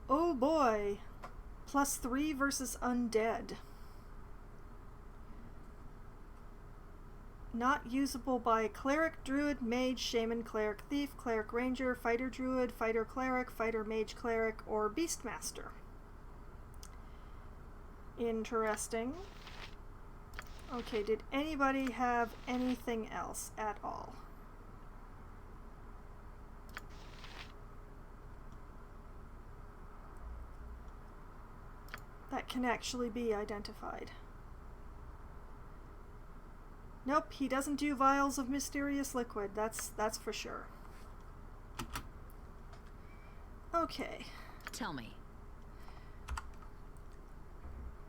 Oh boy! +3 versus undead. Not usable by cleric, druid, mage, shaman, cleric, thief, cleric, ranger, fighter druid, fighter cleric, fighter mage cleric, or beastmaster. Interesting. Okay, did anybody have anything else at all? That can actually be identified. Nope, he doesn't do vials of mysterious liquid, that's for sure. Okay. Tell me.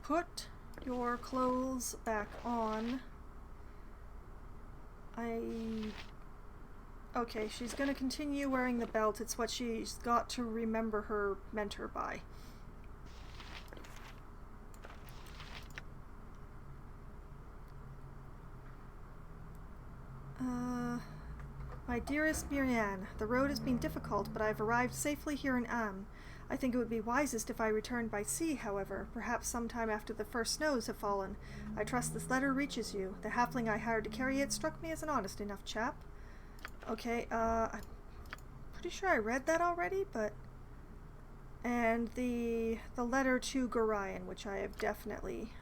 Put your clothes back on. Okay, she's gonna continue wearing the belt. It's what she's got to remember her mentor by. My dearest Miriam, the road has been difficult, but I've arrived safely here in Am. I think it would be wisest if I returned by sea, however, perhaps sometime after the first snows have fallen. I trust this letter reaches you. The halfling I hired to carry it struck me as an honest enough chap. Okay, I'm pretty sure I read that already, but... And the letter to Gorion, which I have definitely...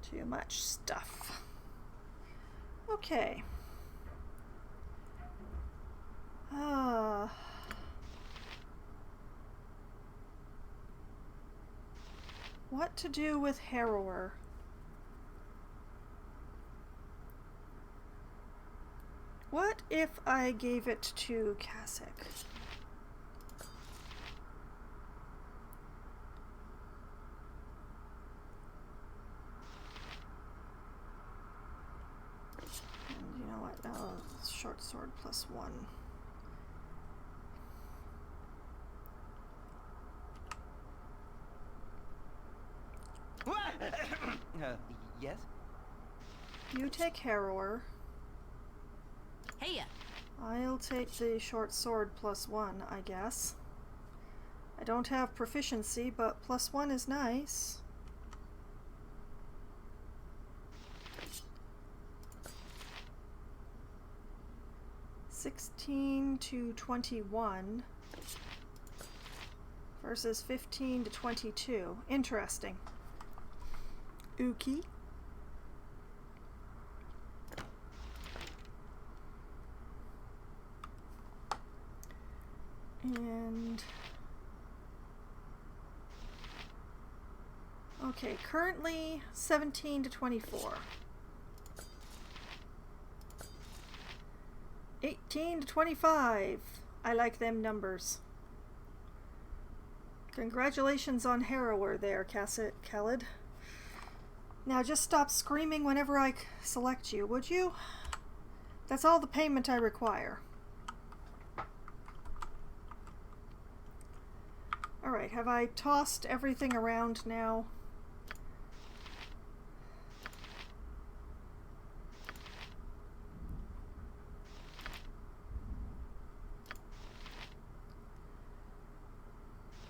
Too much stuff. Okay. What to do with Harrower? What if I gave it to Kasich? And you know what? Oh, short sword +1. Yes? You take Harrower. Hey, I'll take the short sword +1, I guess. I don't have proficiency, but +1 is nice. (16 to 21) versus 15 to 22. Interesting. Uki. And okay, currently 17 to 24. 18 to 25. I like them numbers. Congratulations on Harrower there, Khalid. Now just stop screaming whenever I select you, would you? That's all the payment I require. Alright, have I tossed everything around now?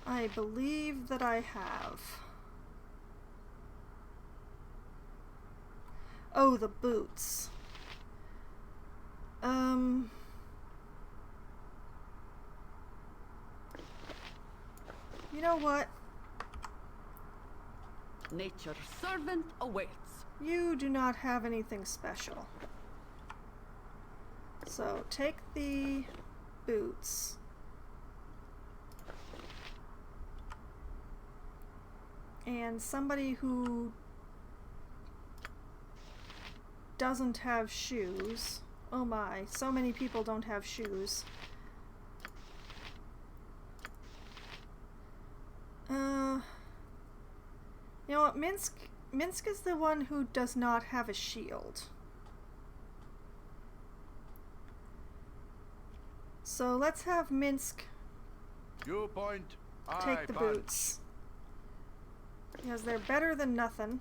I believe that I have. Oh, the boots. You know what? Nature's servant awaits. You do not have anything special. So take the boots. And somebody who doesn't have shoes. Oh my, so many people don't have shoes. You know what, Minsk is the one who does not have a shield. So let's have Minsk You point, take the punch. boots. Because they're better than nothing.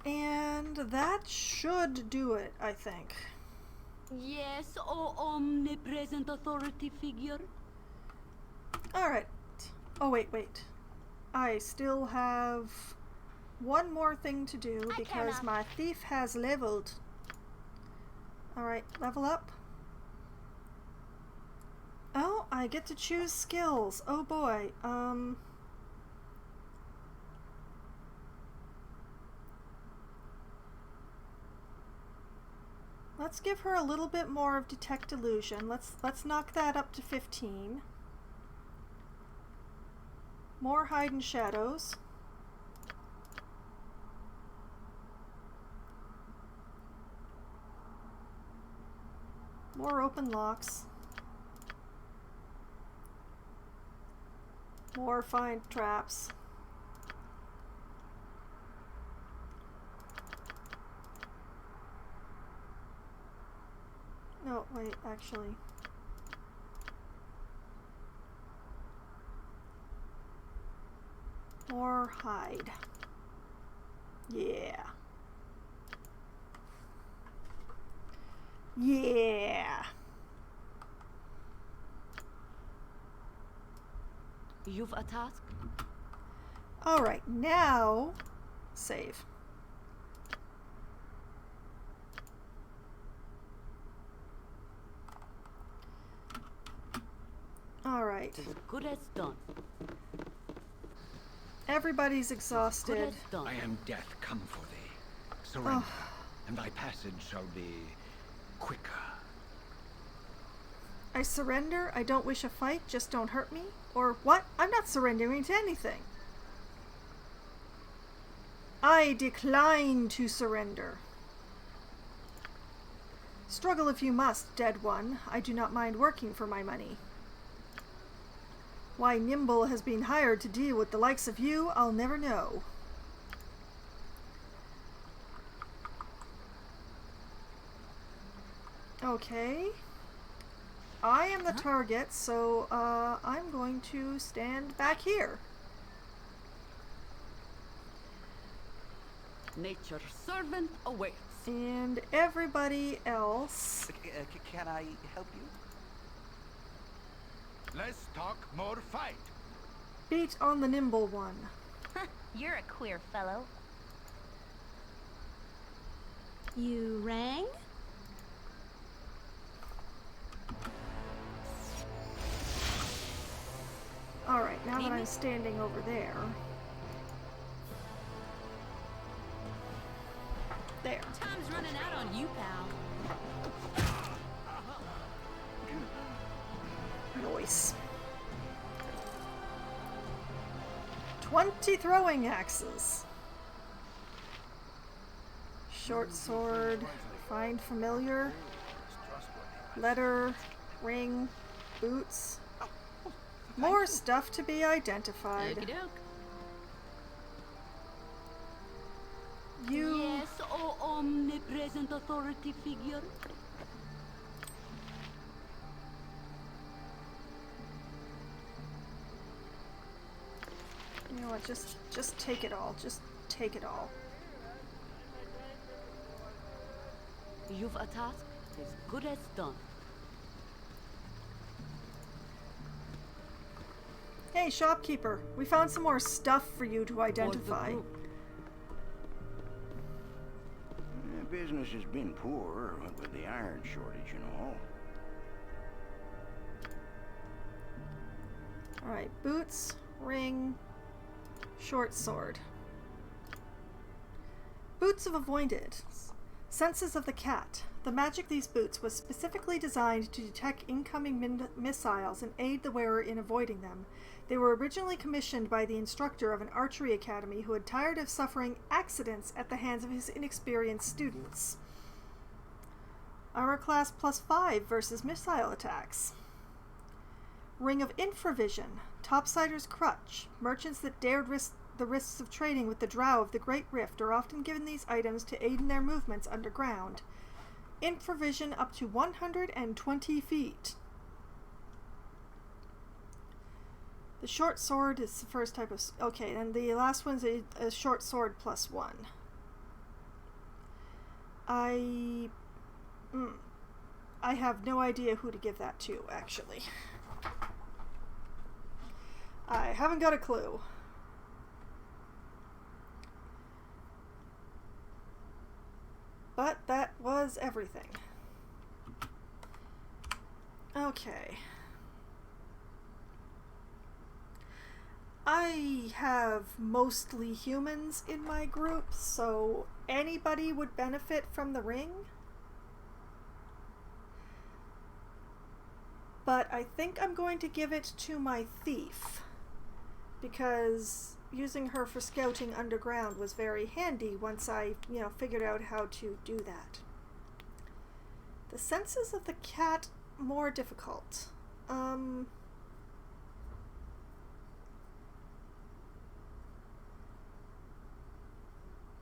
And that should do it, I think. Yes, O omnipresent authority figure. Alright. Oh, wait. I still have one more thing to do because my thief has leveled. Alright, level up. Oh, I get to choose skills. Oh boy. Let's give her a little bit more of detect illusion. Let's knock that up to 15. More hide and shadows. More open locks. More find traps. No, wait, actually. More hide. Yeah. Yeah. You've a task? Alright, now save. Alright. As good as done. Everybody's Good exhausted. as done. I am death come for thee. Surrender, and thy passage shall be quicker. I surrender. I don't wish a fight. Just don't hurt me. Or what? I'm not surrendering to anything. I decline to surrender. Struggle if you must, dead one. I do not mind working for my money. Why Nimble has been hired to deal with the likes of you, I'll never know. Okay. I am the target, so I'm going to stand back here. Nature's servant awaits. And everybody else. Can I help you? Let's talk more fight. Beat on the nimble one. You're a queer fellow. You rang? Alright, now that I'm standing over there. There. Time's running out on you, pal. Nice. 20 throwing axes. Short sword, find familiar, letter, ring, boots. More stuff to be identified. Okey doke. You... Yes, oh omnipresent authority figure. You know what, just take it all. Just take it all. You've a task as good as done. Hey, shopkeeper, we found some more stuff for you to For the identify. group. Business has been poor, what with the iron shortage and all. Alright, boots, ring, short sword. Boots of avoidance. Senses of the cat. The magic of these boots was specifically designed to detect incoming missiles and aid the wearer in avoiding them. They were originally commissioned by the instructor of an archery academy who had tired of suffering accidents at the hands of his inexperienced students. Armor class +5 versus missile attacks. Ring of Infravision. Topsider's crutch. Merchants that dared risk the risks of trading with the drow of the Great Rift are often given these items to aid in their movements underground. Infravision up to 120 feet. The short sword is the first type of... Okay, and the last one's a short sword +1. I have no idea who to give that to, actually. I haven't got a clue. everything. Okay. I have mostly humans in my group, so anybody would benefit from the ring. But I think I'm going to give it to my thief, because using her for scouting underground was very handy once I, figured out how to do that. The senses of the cat, more difficult.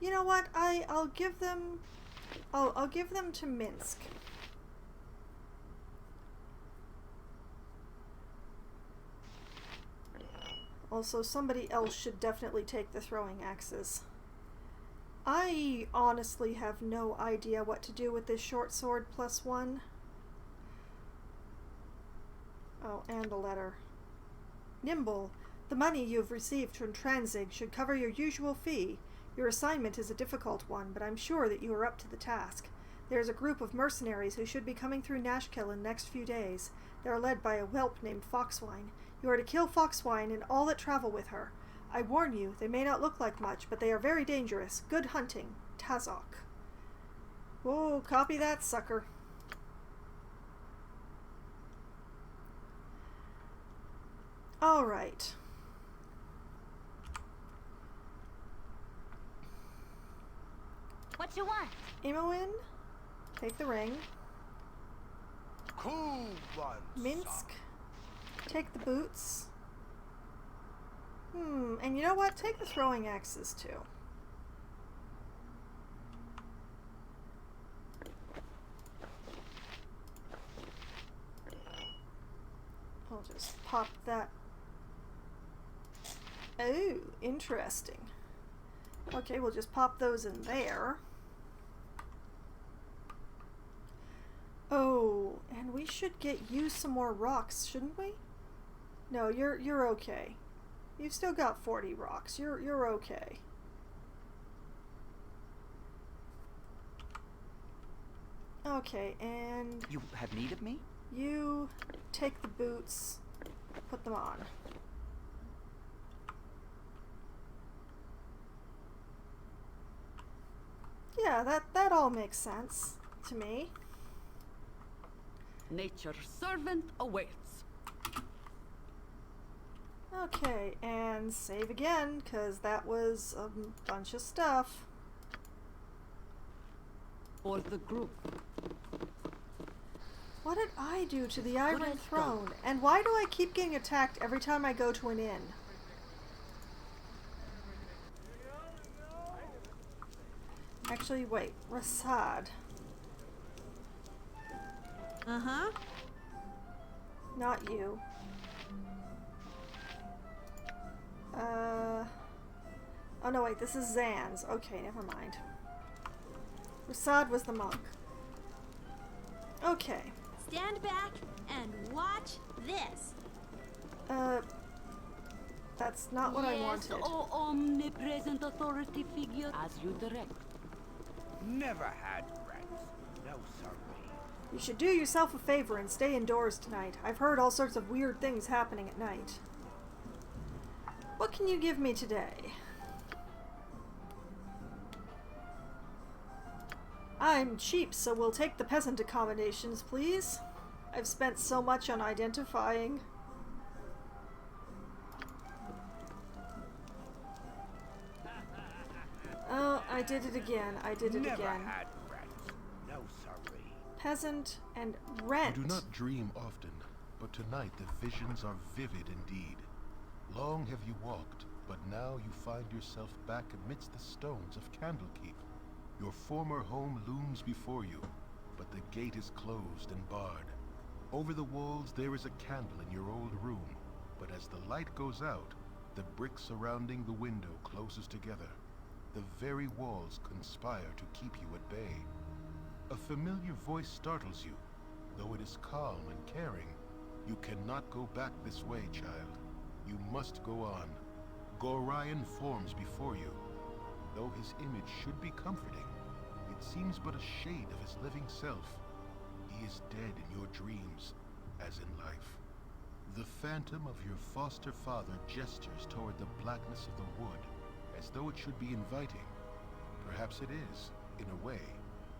You know what? I'll give them to Minsk. Also, somebody else should definitely take the throwing axes. I honestly have no idea what to do with this short sword +1. Oh, and a letter. Nimble, the money you've received from Transig should cover your usual fee. Your assignment is a difficult one, but I'm sure that you are up to the task. There is a group of mercenaries who should be coming through Nashkel in the next few days. They are led by a whelp named Foxwine. You are to kill Foxwine and all that travel with her. I warn you, they may not look like much, but they are very dangerous. Good hunting. Tazok. Whoa, copy that, sucker. Alright. What you want? Imoen, take the ring. Cool one. Minsk, take the boots. And you know what? Take the throwing axes too. I'll just pop that. Oh, interesting. Okay, we'll just pop those in there. Oh, and we should get you some more rocks, shouldn't we? No, you're okay. You've still got 40 rocks. You're okay. Okay, and You have need of me? you take the boots, put them on. Yeah, that all makes sense to me. Nature's servant awaits. Okay, and save again, because that was a bunch of stuff. For the group. What did I do to the Iron Throne? And why do I keep getting attacked every time I go to an inn? Actually, wait. Rasad. Uh-huh. Not you. Oh no, wait, this is Zan's. Okay, never mind. Rasad was the monk. Okay. Stand back and watch this. That's not what I wanted. Yes, oh omnipresent authority figure. As you direct. Never had rats. No, sorry. You should do yourself a favor and stay indoors tonight. I've heard all sorts of weird things happening at night. What can you give me today? I'm cheap, so we'll take the peasant accommodations, please. I've spent so much on identifying. Oh, I did it again. I did it Never again. had rats. No, sorry. Peasant and rent. You do not dream often, but tonight the visions are vivid indeed. Long have you walked, but now you find yourself back amidst the stones of Candlekeep. Your former home looms before you, but the gate is closed and barred. Over the walls there is a candle in your old room, but as the light goes out, the brick surrounding the window closes together. The very walls conspire to keep you at bay. A familiar voice startles you. Though it is calm and caring, you cannot go back this way, child. You must go on. Gorion forms before you. Though his image should be comforting, it seems but a shade of his living self. He is dead in your dreams, as in life. The phantom of your foster father gestures toward the blackness of the wood, as though it should be inviting. Perhaps it is, in a way,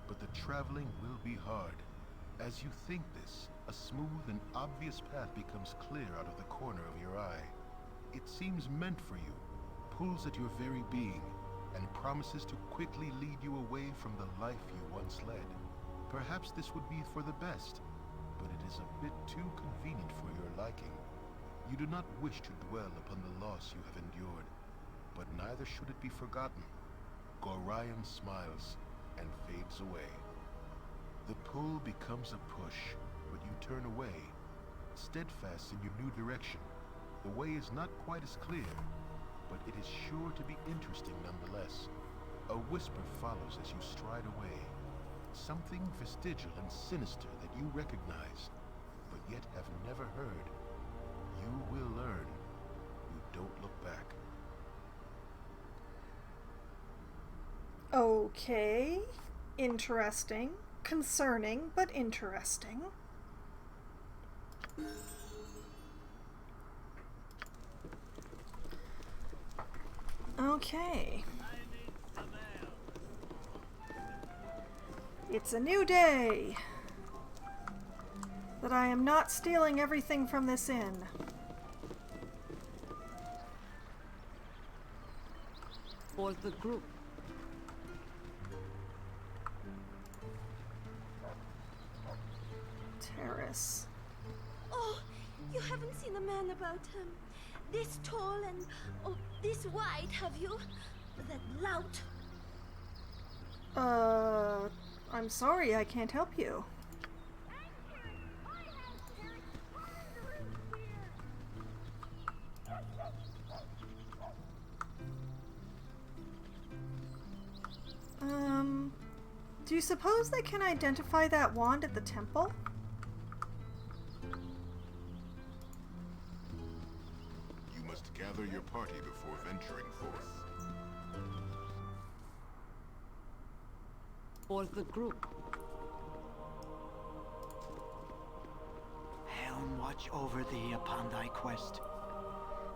but the traveling will be hard. As you think this, a smooth and obvious path becomes clear out of the corner of your eye. It seems meant for you, pulls at your very being, and promises to quickly lead you away from the life you once led. Perhaps this would be for the best, but it is a bit too convenient for your liking. You do not wish to dwell upon the loss you have endured, but neither should it be forgotten. Gorion smiles and fades away. The pull becomes a push, but you turn away, steadfast in your new direction. The way is not quite as clear, but it is sure to be interesting nonetheless. A whisper follows as you stride away, something vestigial and sinister that you recognize, but yet have never heard. You will learn. You don't look back. Okay. Interesting. Concerning, but interesting. Okay. It's a new day. That I am not stealing everything from this inn. For the group. Terrace. Oh, you haven't seen a man about this tall and this wide, have you? That lout. I'm sorry, I can't help you. Do you suppose they can identify that wand at the temple? You must gather your party before venturing forth. For the group. Helm, watch over thee upon thy quest.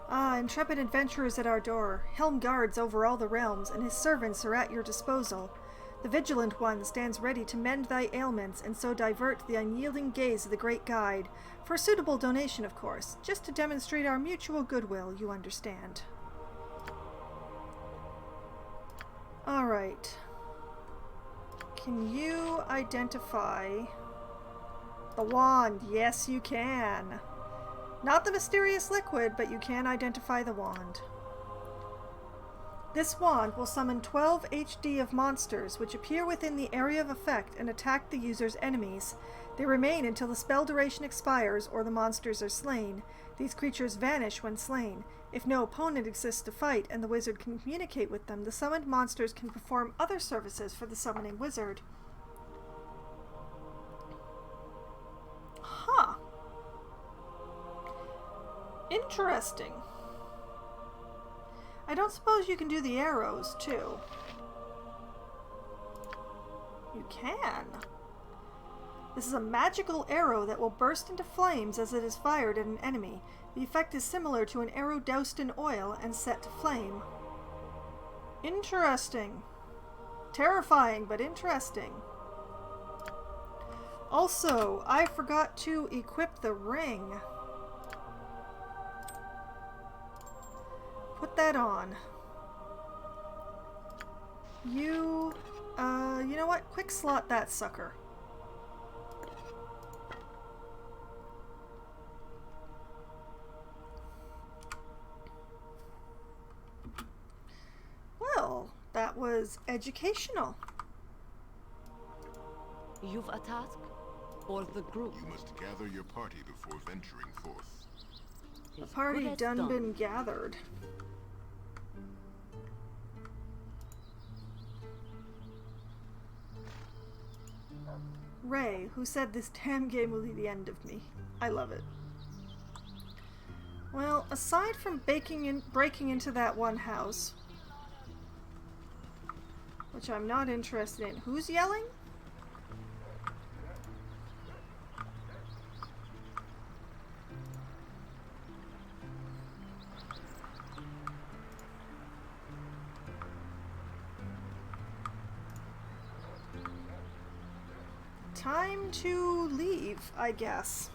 Ah, intrepid adventurers at our door. Helm guards over all the realms, and his servants are at your disposal. The vigilant one stands ready to mend thy ailments, and so divert the unyielding gaze of the great guide. For a suitable donation, of course, just to demonstrate our mutual goodwill, you understand. Alright. Can you identify the wand? Yes, you can. Not the mysterious liquid, but you can identify the wand. This wand will summon 12 HD of monsters, which appear within the area of effect and attack the user's enemies. They remain until the spell duration expires or the monsters are slain. These creatures vanish when slain. If no opponent exists to fight and the wizard can communicate with them, the summoned monsters can perform other services for the summoning wizard. Huh. Interesting. I don't suppose you can do the arrows, too. You can. This is a magical arrow that will burst into flames as it is fired at an enemy. The effect is similar to an arrow doused in oil and set to flame. Interesting. Terrifying, but interesting. Also, I forgot to equip the ring. Put that on. You know what? Quick slot that sucker. Well, that was educational. You've a task for the group. You must gather your party before venturing forth. The party done been gathered. Ray, who said this damn game will be the end of me. I love it. Well, aside from breaking into that one house, which I'm not interested in. Who's yelling? Time to leave, I guess.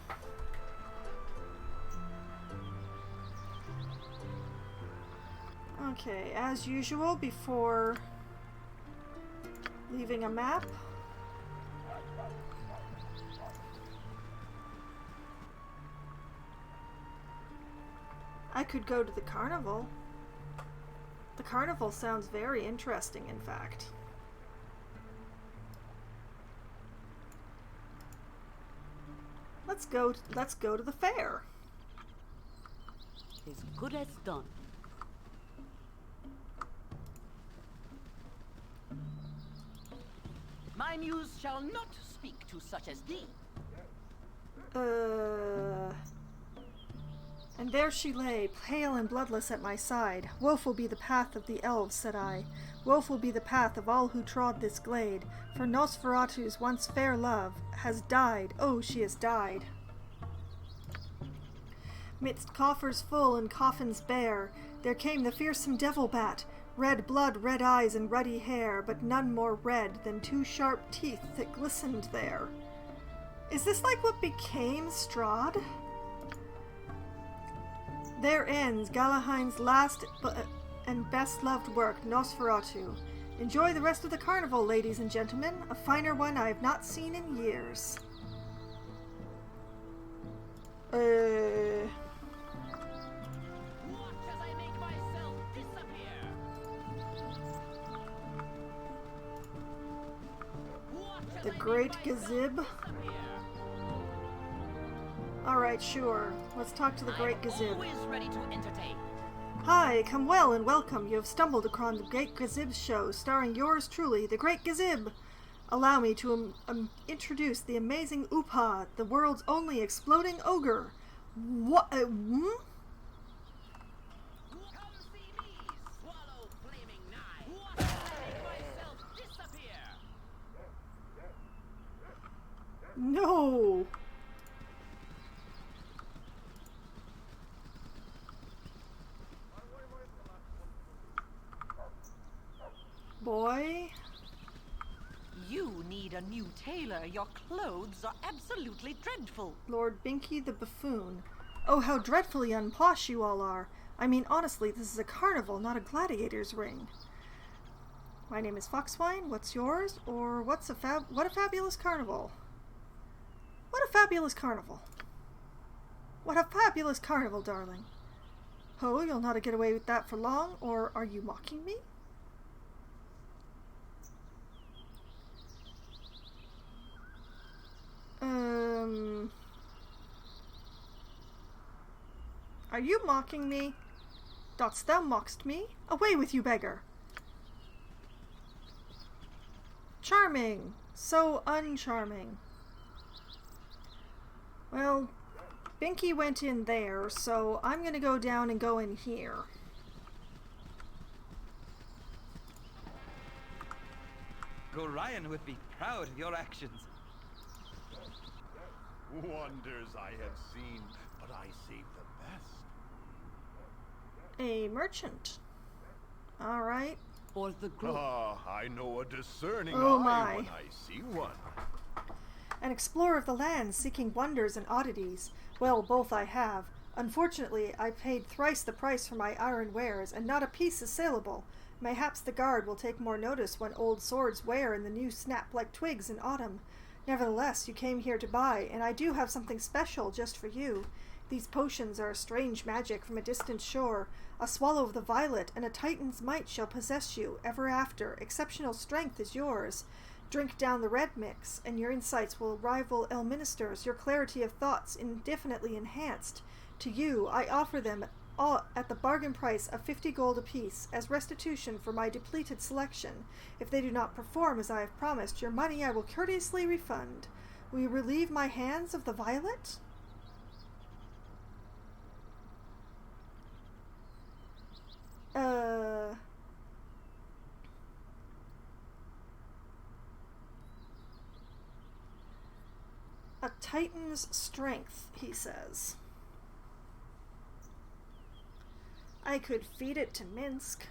Okay, as usual, before leaving a map. I could go to the carnival. The carnival sounds very interesting, in fact. Let's go to the fair. As good as done. My muse shall not speak to such as thee. And there she lay, pale and bloodless at my side. Woeful be the path of the elves, said I. Woeful be the path of all who trod this glade, for Nosferatu's once fair love has died. Oh, she has died. Midst coffers full and coffins bare, there came the fearsome devil bat, red blood, red eyes, and ruddy hair, but none more red than two sharp teeth that glistened there. Is this like what became Strahd? There ends Galahein's last and best loved work, Nosferatu. Enjoy the rest of the carnival, ladies and gentlemen. A finer one I have not seen in years. Watch as I make myself disappear. Watch as The I Great make myself Gazib. disappear. Alright, sure. Let's talk to the Great I'm Gazib. always ready to entertain. Hi, come well and welcome. You have stumbled upon the Great Gazib show, starring yours truly, the Great Gazib. Allow me to introduce the amazing Upa, the world's only exploding ogre. What? Come see me, swallow flaming knife. Watch as I make myself disappear. No! Boy? You need a new tailor. Your clothes are absolutely dreadful. Lord Binky the buffoon. Oh, how dreadfully unposh you all are. I mean, honestly, this is a carnival, not a gladiator's ring. My name is Foxwine. What's yours? Or what a fabulous carnival. What a fabulous carnival. What a fabulous carnival, darling. Ho, you'll not get away with that for long, or are you mocking me? Are you mocking me? Dost thou mockst me? Away with you, beggar! Charming! So uncharming. Well, Binky went in there, so I'm gonna go down and go in here. Gorion would be proud of your actions. Wonders I have seen, but I save the best. A merchant. Alright. Or the group. Ah, I know a discerning Oh eye my. when I see one. An explorer of the land seeking wonders and oddities. Well, both I have. Unfortunately, I paid thrice the price for my iron wares, and not a piece is saleable. Mayhaps the guard will take more notice when old swords wear and the new snap like twigs in autumn. Nevertheless, you came here to buy, and I do have something special just for you. These potions are a strange magic from a distant shore. A swallow of the violet and a titan's might shall possess you ever after. Exceptional strength is yours. Drink down the red mix, and your insights will rival Elminster's, your clarity of thoughts indefinitely enhanced. To you, I offer them all at the bargain price of 50 gold apiece, as restitution for my depleted selection. If they do not perform as I have promised, your money I will courteously refund. Will you relieve my hands of the violet? Titan's strength, he says. I could feed it to Minsk.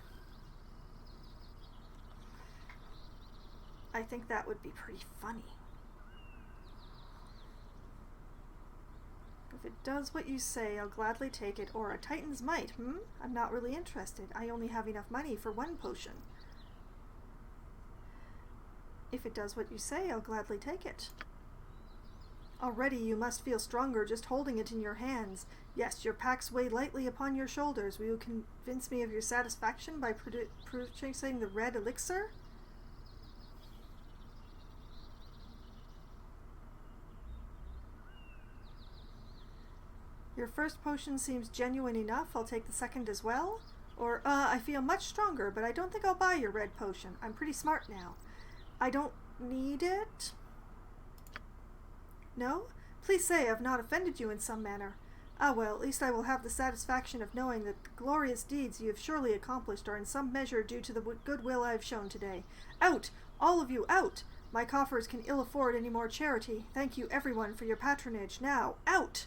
I think that would be pretty funny. If it does what you say, I'll gladly take it. Or a Titan's might, I'm not really interested. I only have enough money for one potion. If it does what you say, I'll gladly take it. Already you must feel stronger just holding it in your hands. Yes, your packs weigh lightly upon your shoulders. Will you convince me of your satisfaction by purchasing the red elixir? Your first potion seems genuine enough. I'll take the second as well. Or, I feel much stronger, but I don't think I'll buy your red potion. I'm pretty smart now. I don't need it? No? Please say I've not offended you in some manner. Ah well, at least I will have the satisfaction of knowing that the glorious deeds you have surely accomplished are in some measure due to the goodwill I have shown today. Out! All of you, out! My coffers can ill afford any more charity. Thank you everyone for your patronage. Now, out!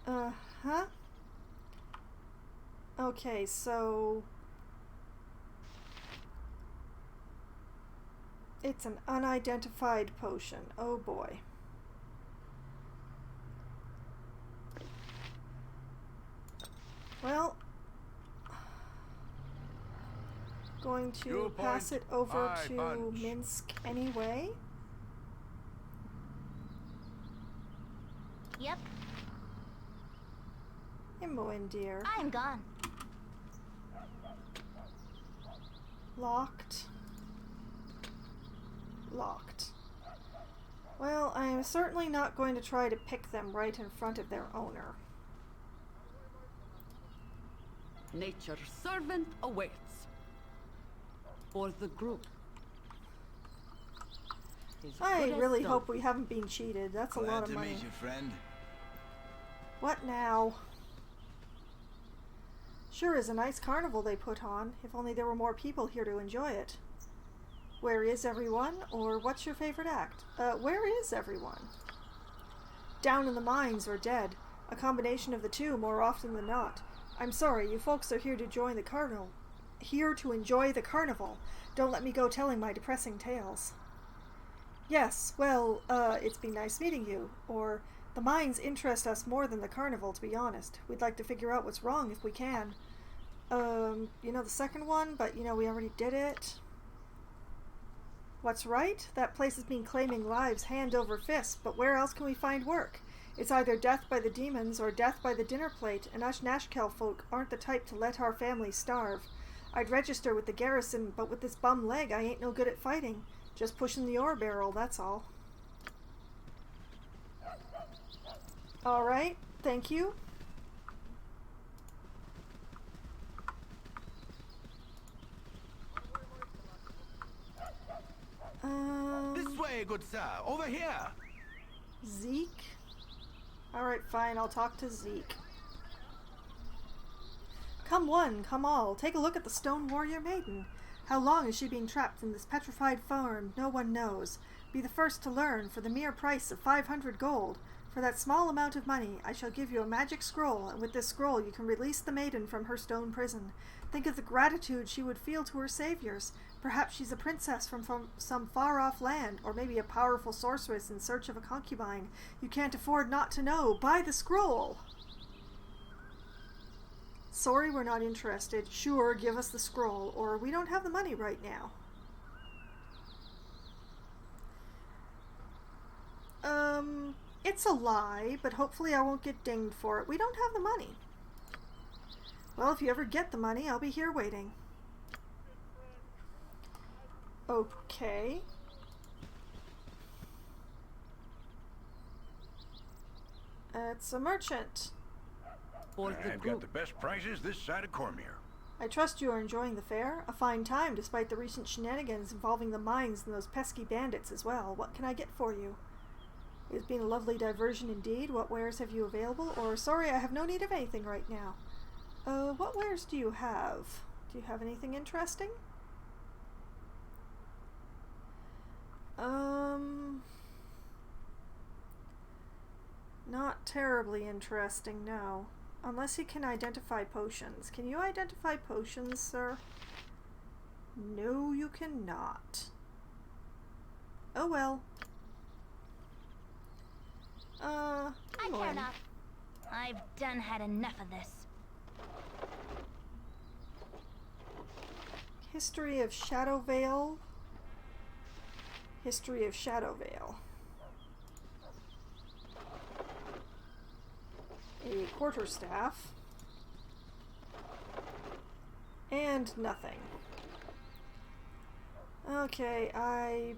Uh-huh. Okay, so... it's an unidentified potion. Oh boy. Well, going to pass it over to Minsk anyway. Yep, Imoen, dear. I am gone. Locked. Locked. Well, I am certainly not going to try to pick them right in front of their owner. Nature's servant awaits. For the group. I really hope we haven't been cheated. That's a lot of money. Glad to meet you, friend. What now? Sure is a nice carnival they put on. If only there were more people here to enjoy it. Where is everyone? Or what's your favorite act? Where is everyone? Down in the mines or dead. A combination of the two more often than not. I'm sorry, you folks are here to join the carnival. Here to enjoy the carnival. Don't let me go telling my depressing tales. Yes, well, it's been nice meeting you. Or, the mines interest us more than the carnival, to be honest. We'd like to figure out what's wrong if we can. You know the second one, but, we already did it. What's right? That place has been claiming lives hand over fist, but where else can we find work? It's either death by the demons or death by the dinner plate, and us Nashkel folk aren't the type to let our families starve. I'd register with the garrison, but with this bum leg I ain't no good at fighting. Just pushing the ore barrel, that's all. Alright, thank you. This way, good sir. Over here. Zeke? Alright, fine, I'll talk to Zeke. Come one, come all, take a look at the stone warrior maiden. How long has she been trapped in this petrified farm? No one knows. Be the first to learn for the mere price of 500 gold. For that small amount of money, I shall give you a magic scroll, and with this scroll you can release the maiden from her stone prison. Think of the gratitude she would feel to her saviors. Perhaps she's a princess from some far-off land, or maybe a powerful sorceress in search of a concubine. You can't afford not to know. Buy the scroll! Sorry, we're not interested. Sure, give us the scroll, or we don't have the money right now. It's a lie, but hopefully I won't get dinged for it. We don't have the money. Well, if you ever get the money, I'll be here waiting. Okay. It's a merchant. I've got the best prices this side of Cormier. I trust you are enjoying the fair. A fine time, despite the recent shenanigans involving the mines and those pesky bandits as well. What can I get for you? It's been a lovely diversion indeed. What wares have you available? Or, sorry, I have no need of anything right now. What wares do you have? Do you have anything interesting? Not terribly interesting, no. Unless he can identify potions. Can you identify potions, sir? No, you cannot. Oh well. I care Imoen. not. I've done had enough of this. History of Shadow Vale. History of Shadow Vale. A quarterstaff. And nothing. Okay, I'm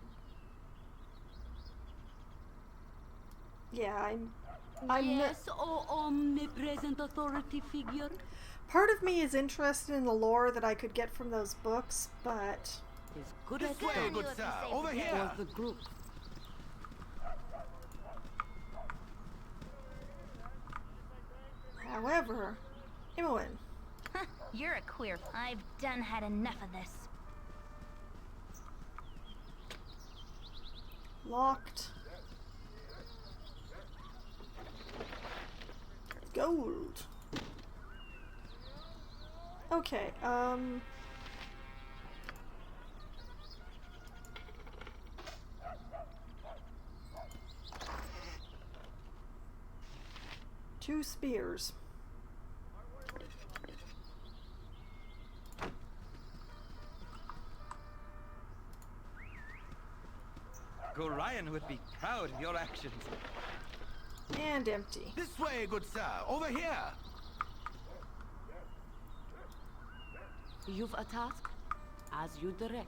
Yes, oh omnipresent authority figure. part of me is interested in the lore that I could get from those books, but Is good This as way, done good if you sir. save Over the day. here. for the group. however, Imoen. You're a queer. I've done had enough of this. Locked. Gold. Okay, two spears. Gorion would be proud of your actions. And empty. This way, good sir. Over here. You've a task? As you direct.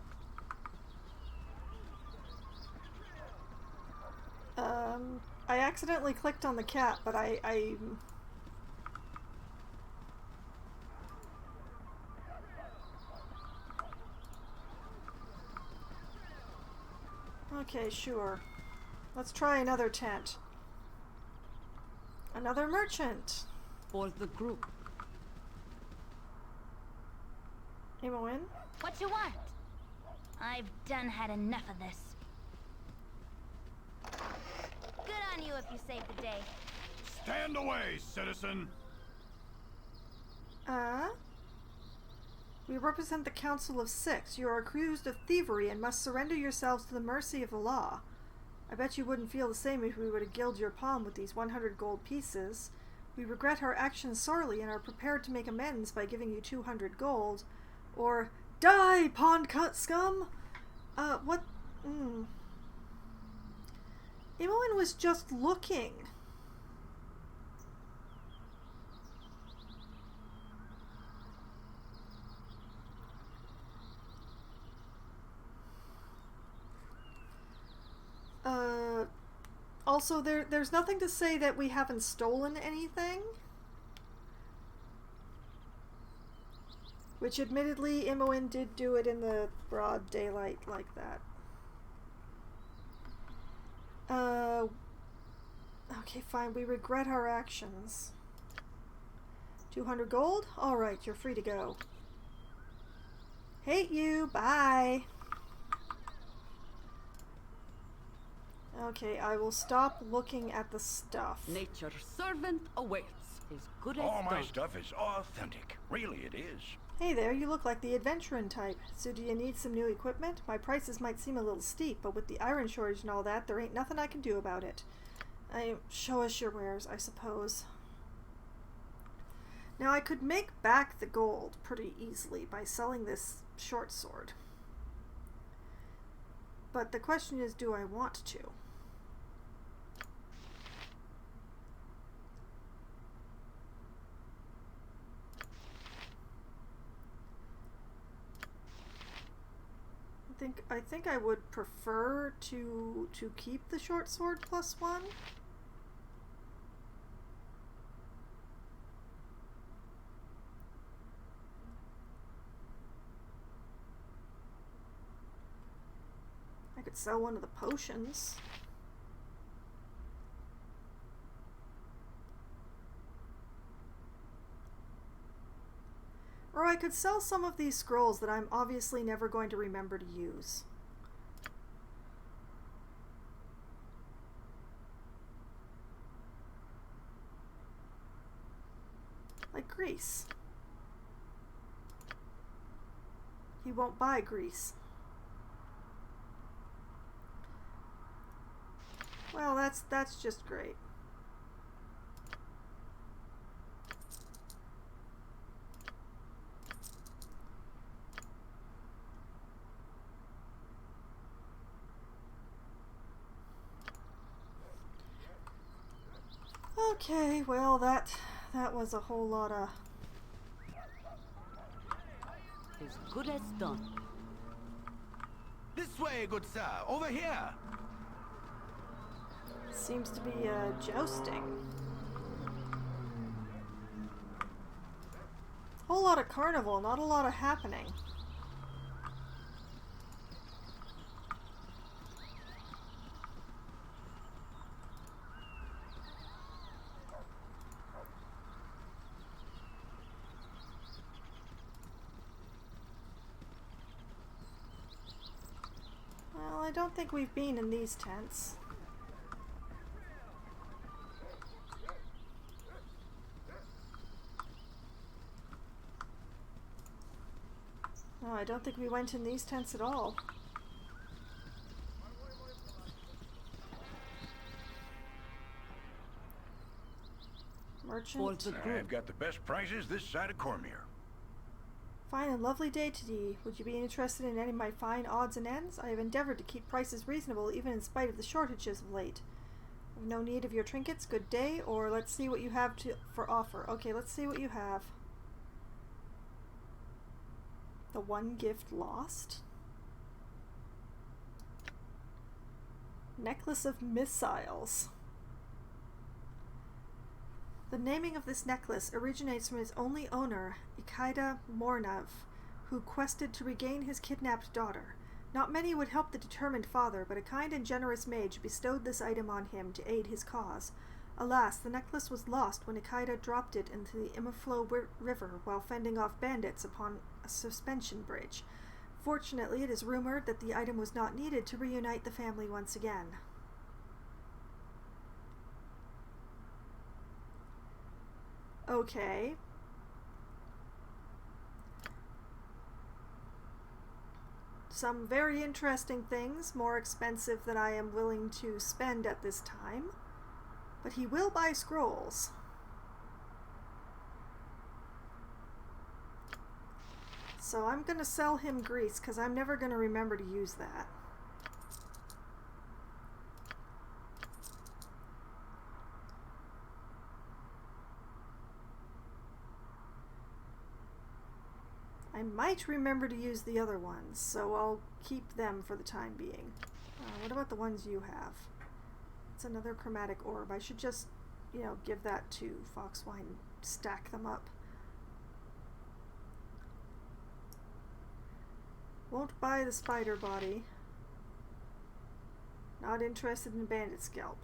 I accidentally clicked on the cat, but I okay, sure. Let's try another tent. Another merchant. For the group. Imoen? What you want? I've done had enough of this. Good on you if you saved the day. Stand away, citizen. We represent the Council of Six. You are accused of thievery and must surrender yourselves to the mercy of the law. I bet you wouldn't feel the same if we were to gild your palm with these 100 gold pieces. We regret our actions sorely and are prepared to make amends by giving you 200 gold. Or, die, pond cut scum! What? Imoen was just looking. Also, there's nothing to say that we haven't stolen anything. Which, admittedly, Imoen did do it in the broad daylight like that. Okay, fine. We regret our actions. 200 gold? Alright, you're free to go. Hate you. Bye. Okay, I will stop looking at the stuff. Nature's servant awaits. Is good as All my done. stuff is authentic. Really, it is. Hey there, you look like the adventuring type. So do you need some new equipment? My prices might seem a little steep, but with the iron shortage and all that, there ain't nothing I can do about it. Show us your wares, I suppose. Now I could make back the gold pretty easily by selling this short sword. But the question is, do I want to? I think I would prefer to keep the short sword +1. I could sell one of the potions. Or I could sell some of these scrolls that I'm obviously never going to remember to use. grease. He won't buy grease. Well, that's just great. Okay, well that was a whole lot of... As good as done. This way, good sir. Over here. Seems to be jousting. Whole lot of carnival, not a lot of happening. Well, I don't think we've been in these tents. No, I don't think we went in these tents at all. Merchant. I've got the best prices this side of Cormier. Fine and lovely day today. Would you be interested in any of my fine odds and ends? I have endeavored to keep prices reasonable even in spite of the shortages of late. I've no need of your trinkets. Good day. Or let's see what you have for offer. Okay, let's see what you have. The one gift lost. Necklace of missiles. The naming of this necklace originates from its only owner, Ikaida Mornav, who quested to regain his kidnapped daughter. Not many would help the determined father, but a kind and generous mage bestowed this item on him to aid his cause. Alas, the necklace was lost when Ikaida dropped it into the Imaflow River while fending off bandits upon a suspension bridge. Fortunately, it is rumored that the item was not needed to reunite the family once again. Okay. Some very interesting things, more expensive than I am willing to spend at this time. But he will buy scrolls. So I'm going to sell him grease because I'm never going to remember to use that. I might remember to use the other ones, so I'll keep them for the time being. What about the ones you have? It's another chromatic orb. I should just, give that to Foxwine, stack them up. Won't buy the spider body. Not interested in bandit scalp.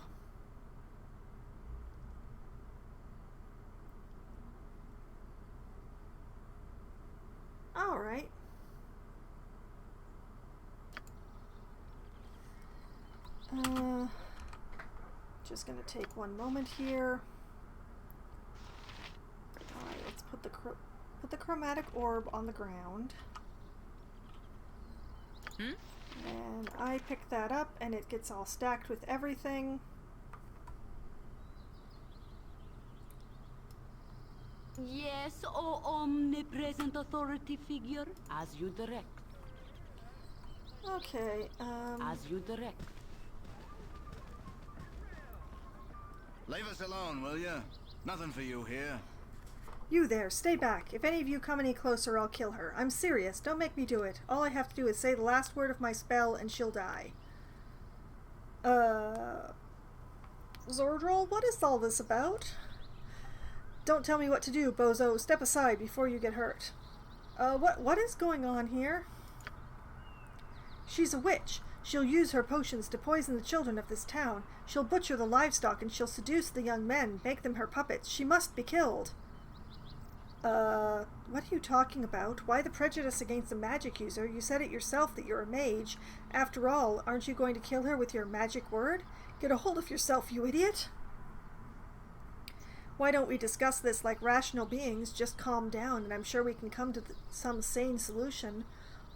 Alright. Just gonna take one moment here. Alright, let's put the chromatic orb on the ground. And I pick that up and it gets all stacked with everything. Yes, O omnipresent authority figure, as you direct. Okay, As you direct. Leave us alone, will you? Nothing for you here. You there, stay back. If any of you come any closer, I'll kill her. I'm serious, don't make me do it. All I have to do is say the last word of my spell and she'll die. Zordrol, what is all this about? Don't tell me what to do, bozo. Step aside before you get hurt. What is going on here? She's a witch. She'll use her potions to poison the children of this town. She'll butcher the livestock and she'll seduce the young men, make them her puppets. She must be killed. What are you talking about? Why the prejudice against a magic user? You said it yourself that you're a mage. After all, aren't you going to kill her with your magic word? Get a hold of yourself, you idiot! Why don't we discuss this like rational beings? Just calm down, and I'm sure we can come to some sane solution.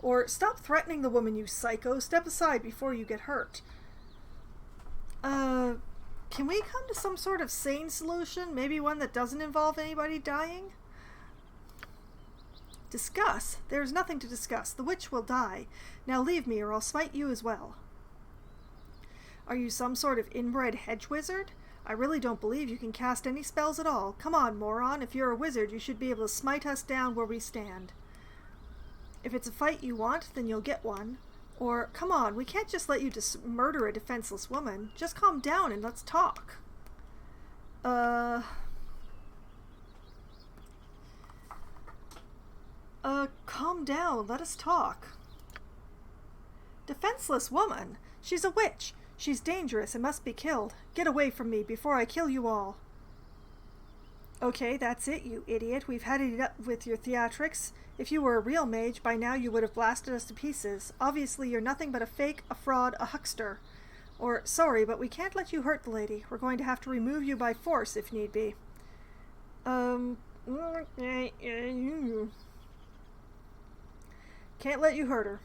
Or stop threatening the woman, you psycho. Step aside before you get hurt. Can we come to some sort of sane solution? Maybe one that doesn't involve anybody dying? Discuss? There's nothing to discuss. The witch will die. Now leave me, or I'll smite you as well. Are you some sort of inbred hedge wizard? I really don't believe you can cast any spells at all. Come on, moron. If you're a wizard, you should be able to smite us down where we stand. If it's a fight you want, then you'll get one. Or, come on, we can't just let you murder a defenseless woman. Just calm down and let's talk. Calm down. Let us talk. Defenseless woman? She's a witch. She's dangerous and must be killed. Get away from me before I kill you all. Okay, that's it, you idiot. We've had it up with your theatrics. If you were a real mage, by now you would have blasted us to pieces. Obviously, you're nothing but a fake, a fraud, a huckster. Or, sorry, but we can't let you hurt the lady. We're going to have to remove you by force, if need be. Can't let you hurt her.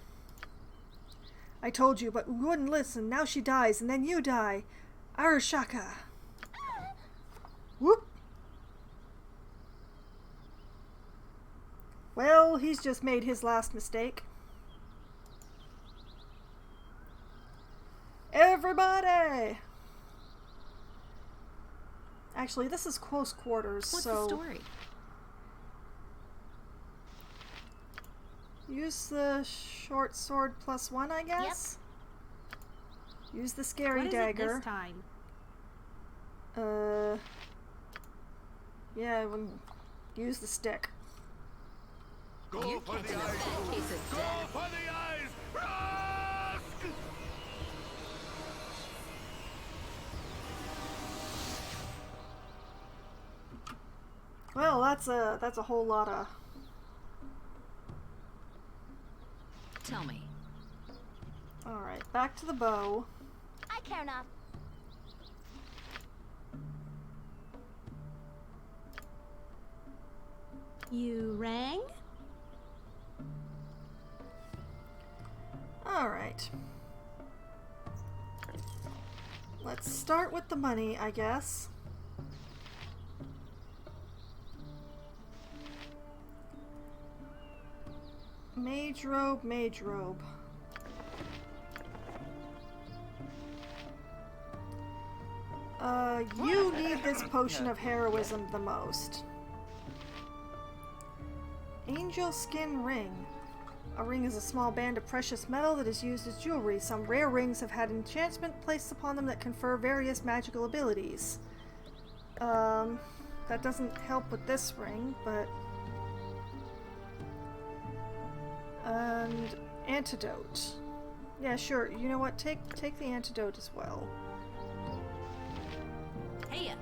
I told you, but we wouldn't listen. Now she dies, and then you die. Arashaka. Whoop. Well, he's just made his last mistake. Everybody! Actually, this is close quarters, What's so... the story? Use the short sword +1, I guess? Yep. Use the scary dagger. What is it this time? Yeah, use the stick. Go for the eyes! Go for the eyes! Rusk! Well, that's a whole lot of... Tell me. Alright, back to the bow. I care not. You rang? Alright. Let's start with the money, I guess. Mage robe, mage robe. You need this potion of heroism the most. Angel skin ring. A ring is a small band of precious metal that is used as jewelry. Some rare rings have had enchantment placed upon them that confer various magical abilities. That doesn't help with this ring, but... And antidote. Yeah, sure. You know what? Take the antidote as well. Hey.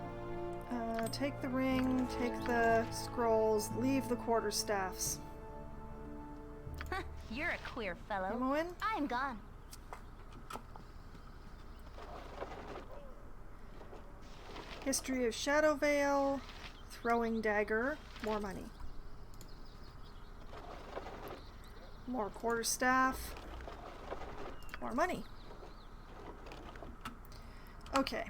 Take the ring, take the scrolls, leave the quarterstaffs. You're a queer fellow. Imoen? I'm gone. History of Shadow Veil, throwing dagger, more money. More quarterstaff, more money. Okay.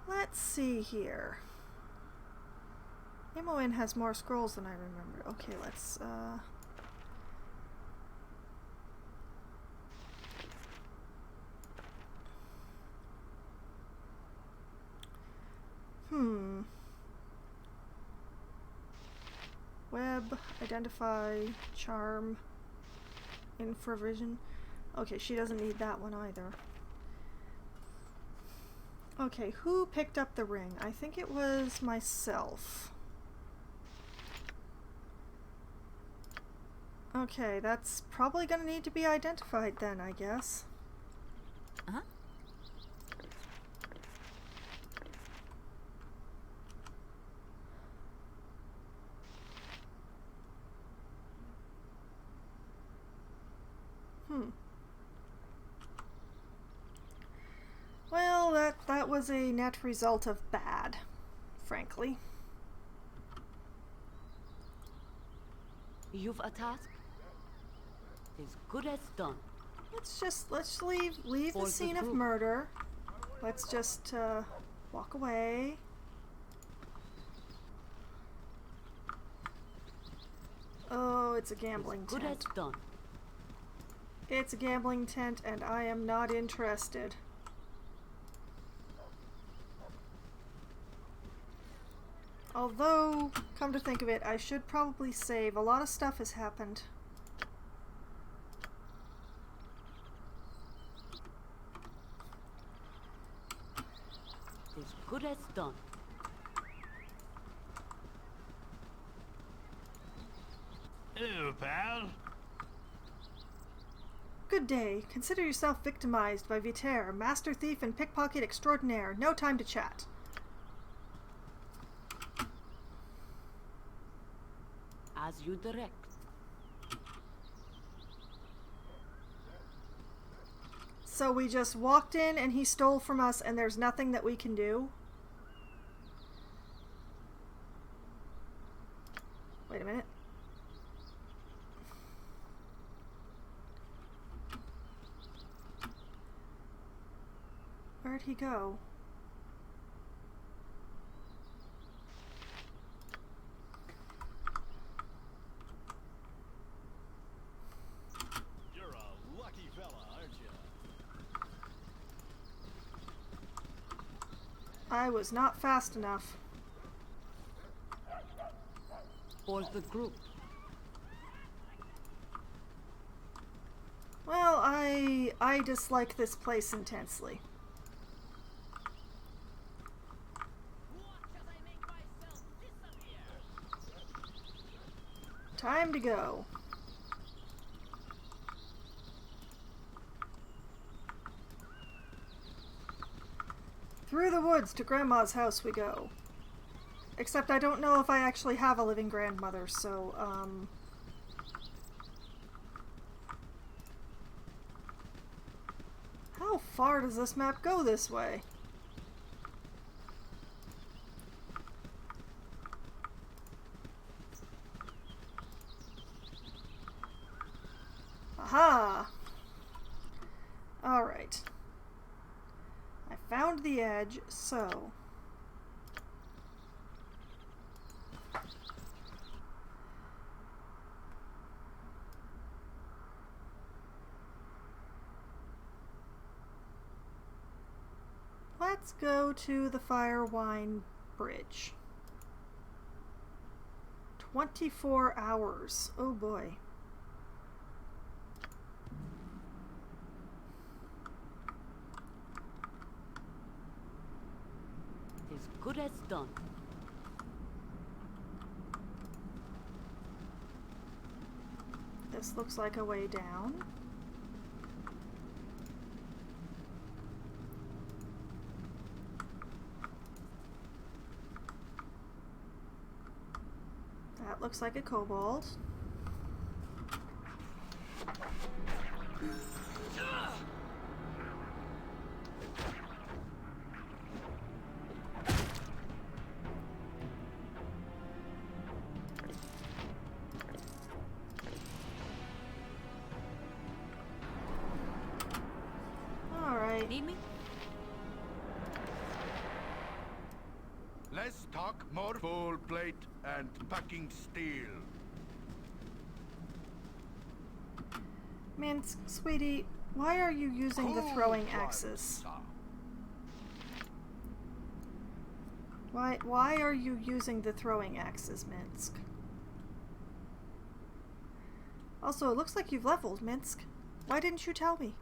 Let's see here. Imoen has more scrolls than I remember. Okay, let's, Web, identify, charm, infravision. Okay, she doesn't need that one either. Okay, who picked up the ring? I think it was myself. Okay, that's probably gonna need to be identified then, I guess. Uh-huh. Well, that was a net result of bad, frankly. You've a task? As good as done. Let's leave the scene of murder. Let's just walk away. Oh, it's a gambling Good tent. as done. It's a gambling tent, and I am not interested. Although, come to think of it, I should probably save. A lot of stuff has happened. As good as done. Hello, pal. Good day. Consider yourself victimized by Vitaire, master thief and pickpocket extraordinaire. No time to chat. As you direct. So we just walked in and he stole from us and there's nothing that we can do? Wait a minute. Where'd he go? You're a lucky fella, aren't you? I was not fast enough. For the group. Well, I dislike this place intensely. Time to go. Through the woods to Grandma's house we go. Except I don't know if I actually have a living grandmother, so, how far does this map go this way? Aha! Alright. I found the edge, so... let's go to the Firewine Bridge. 24 hours. Oh boy. As good as done. This looks like a way down. That looks like a kobold. Alright. Need me? Let's talk more full plate and packing steel. Minsk, sweetie, why are you using the throwing axes? Why are you using the throwing axes, Minsk? Also, it looks like you've leveled, Minsk. Why didn't you tell me?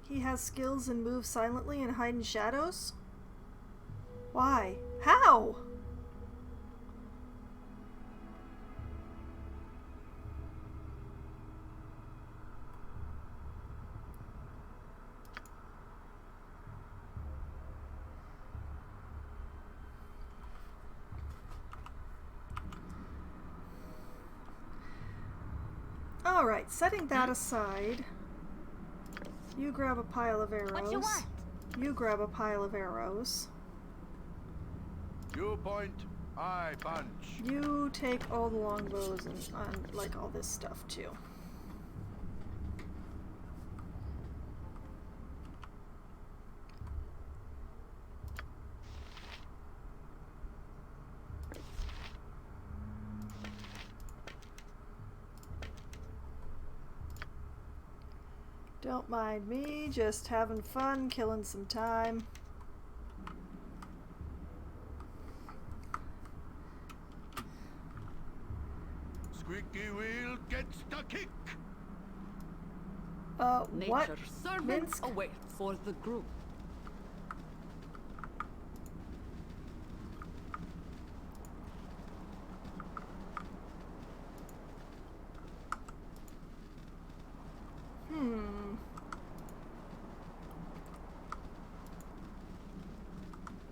He has skills and moves silently and hide in shadows? Why? How? Alright, setting that aside. You grab a pile of arrows. What you want? You grab a pile of arrows. You point, I punch. You take all the longbows and like all this stuff too. Don't mind me, just having fun, killing some time. Squeaky wheel gets the kick. What? Nature's servant Minsk? awaits for the group.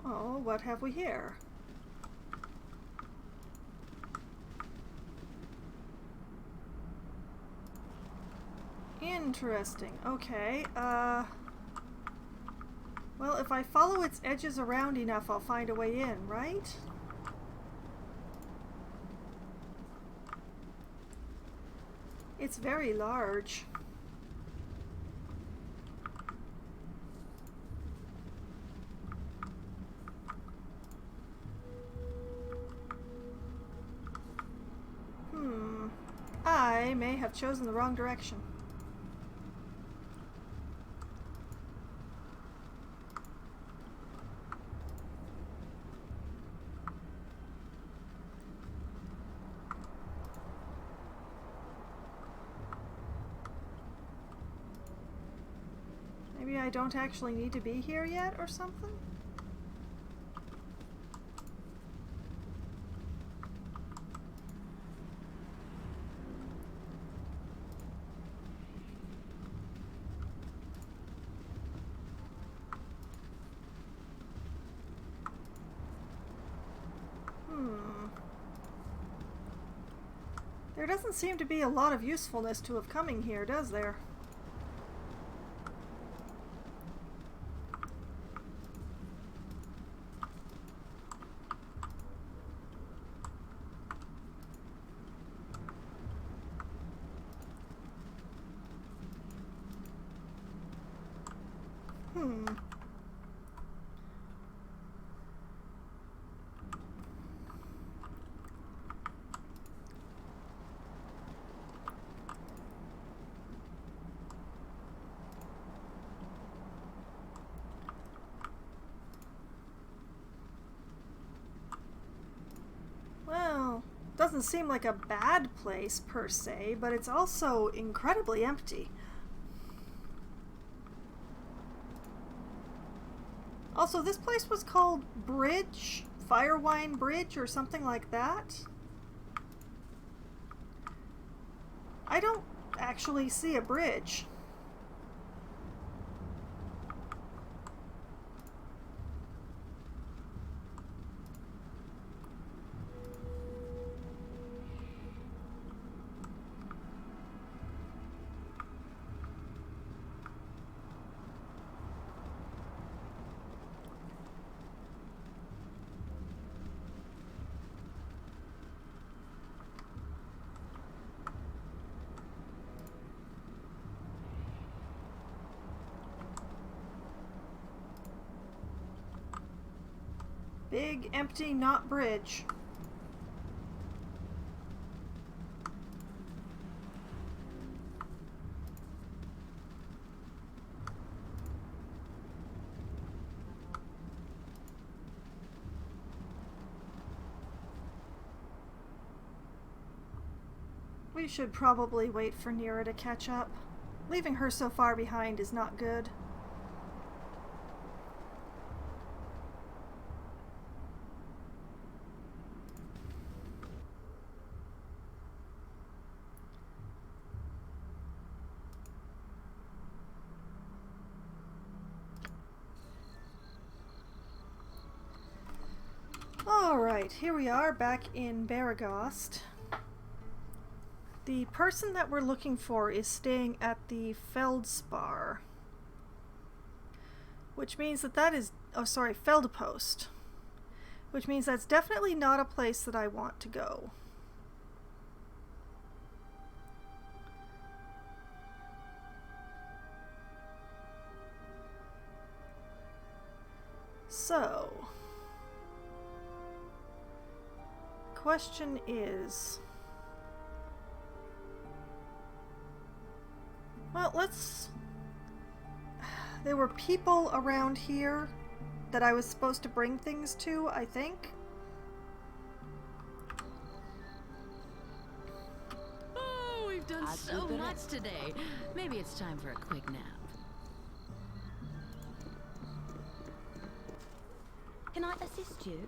Oh, what have we here? Interesting. Okay, well, if I follow its edges around enough, I'll find a way in, right? It's very large. I may have chosen the wrong direction. Maybe I don't actually need to be here yet or something? There doesn't seem to be a lot of usefulness to have coming here, does there? Well, doesn't seem like a bad place per se, but it's also incredibly empty. Also, this place was called Firewine Bridge or something like that. I don't actually see a bridge. Big, empty, not bridge. We should probably wait for Nira to catch up. Leaving her so far behind is not good. Alright, here we are back in Baragost. The person that we're looking for is staying at the Feldspar. Which means that is... Oh, sorry, Feldepost. Which means that's definitely not a place that I want to go. So... question is... Well, let's... There were people around here that I was supposed to bring things to, I think. Oh, we've done so much today. Maybe it's time for a quick nap. Can I assist you?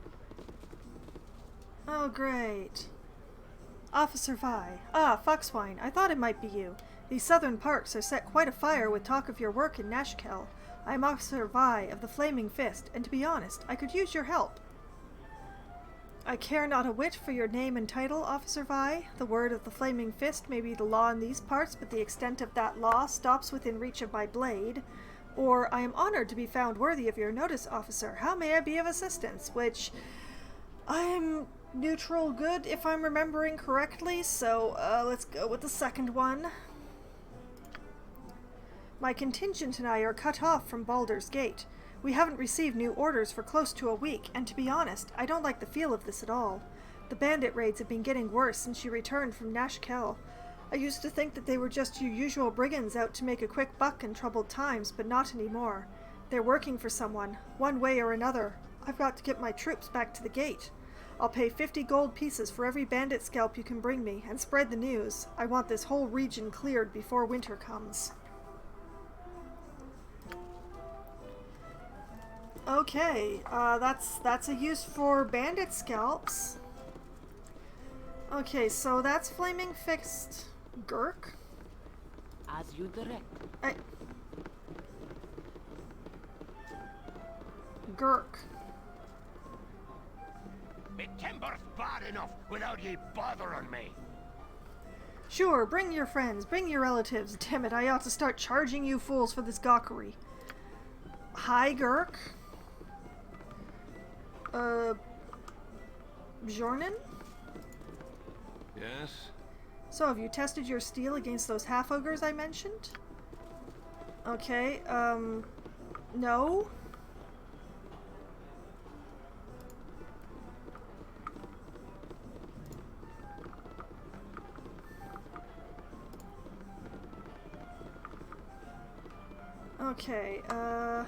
Oh, great. Officer Vi. Ah, Foxwine, I thought it might be you. These southern parks are set quite afire with talk of your work in Nashkel. I am Officer Vi of the Flaming Fist, and to be honest, I could use your help. I care not a whit for your name and title, Officer Vi. The word of the Flaming Fist may be the law in these parts, but the extent of that law stops within reach of my blade. Or, I am honored to be found worthy of your notice, Officer. How may I be of assistance? Which, I am neutral good if I'm remembering correctly, so let's go with the second one. My contingent and I are cut off from Baldur's Gate. We haven't received new orders for close to a week, and to be honest, I don't like the feel of this at all. The bandit raids have been getting worse since you returned from Nashkel. I used to think that they were just your usual brigands out to make a quick buck in troubled times, but not anymore. They're working for someone, one way or another. I've got to get my troops back to the gate. I'll pay 50 gold pieces for every bandit scalp you can bring me, and spread the news. I want this whole region cleared before winter comes. Okay, that's a use for bandit scalps. Okay, so that's Flaming Fist Gurk. As you direct. Gurk. Me timber's bad enough without ye bothering me. Sure, bring your friends, bring your relatives. Damn it, I ought to start charging you fools for this gawkery. Hi, Gurk. Bjornen? Yes? So, have you tested your steel against those half-ogres I mentioned? Okay, no? Okay, time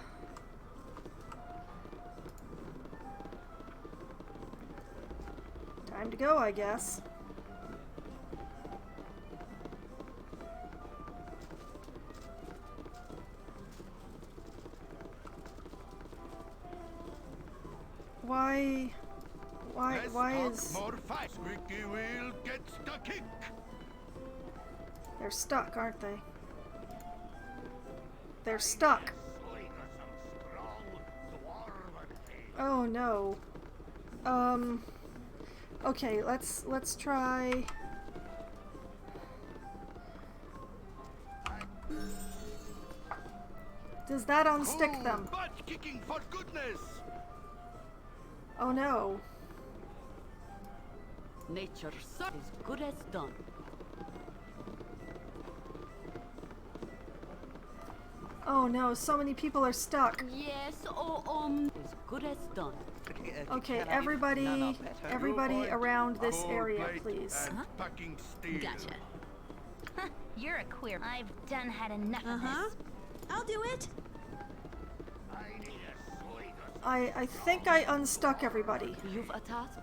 to go, I guess. Why is... More fight. Squeaky wheel gets the kick. They're stuck, aren't they? They're stuck. Oh no. Okay, let's try... Does that unstick them? Butt kicking for goodness. Oh no. Nature is good as done. Oh no, so many people are stuck. Yes, is good as done. Okay, everybody around this area, please. Packing steel. Gotcha. You're a queer. I've done had enough of this. I'll do it. I think I unstuck everybody. You've a task?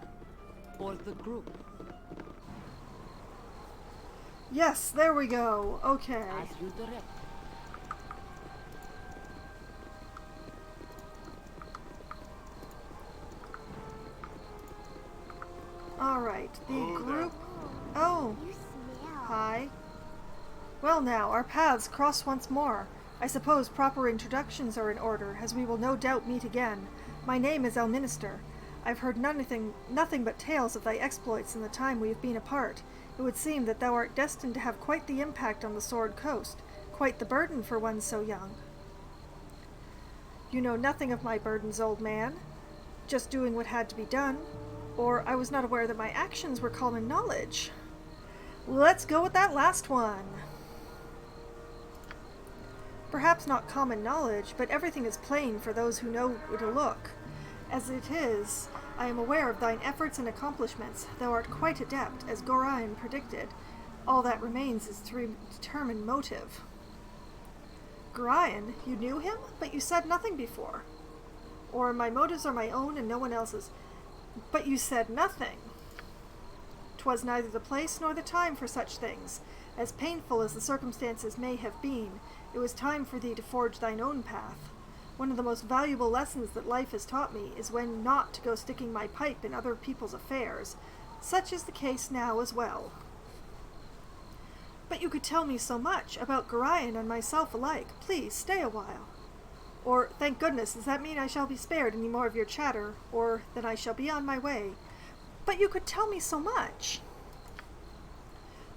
Or the group? Yes, there we go. Okay. As you direct. Alright, the group... Oh, hi. Well now, our paths cross once more. I suppose proper introductions are in order, as we will no doubt meet again. My name is Elminister. I've heard nothing but tales of thy exploits in the time we have been apart. It would seem that thou art destined to have quite the impact on the Sword Coast, quite the burden for one so young. You know nothing of my burdens, old man. Just doing what had to be done. Or I was not aware that my actions were common knowledge. Let's go with that last one. Perhaps not common knowledge, but everything is plain for those who know where to look. As it is, I am aware of thine efforts and accomplishments. Thou art quite adept, as Gorion predicted. All that remains is to determine motive. Gorion, you knew him, but you said nothing before. Or my motives are my own and no one else's. But you said nothing. 'Twas neither the place nor the time for such things. As painful as the circumstances may have been, it was time for thee to forge thine own path. One of the most valuable lessons that life has taught me is when not to go sticking my pipe in other people's affairs. Such is the case now as well. But you could tell me so much about Gorion and myself alike. Please, stay a while. Or, thank goodness, does that mean I shall be spared any more of your chatter, or that I shall be on my way? But you could tell me so much.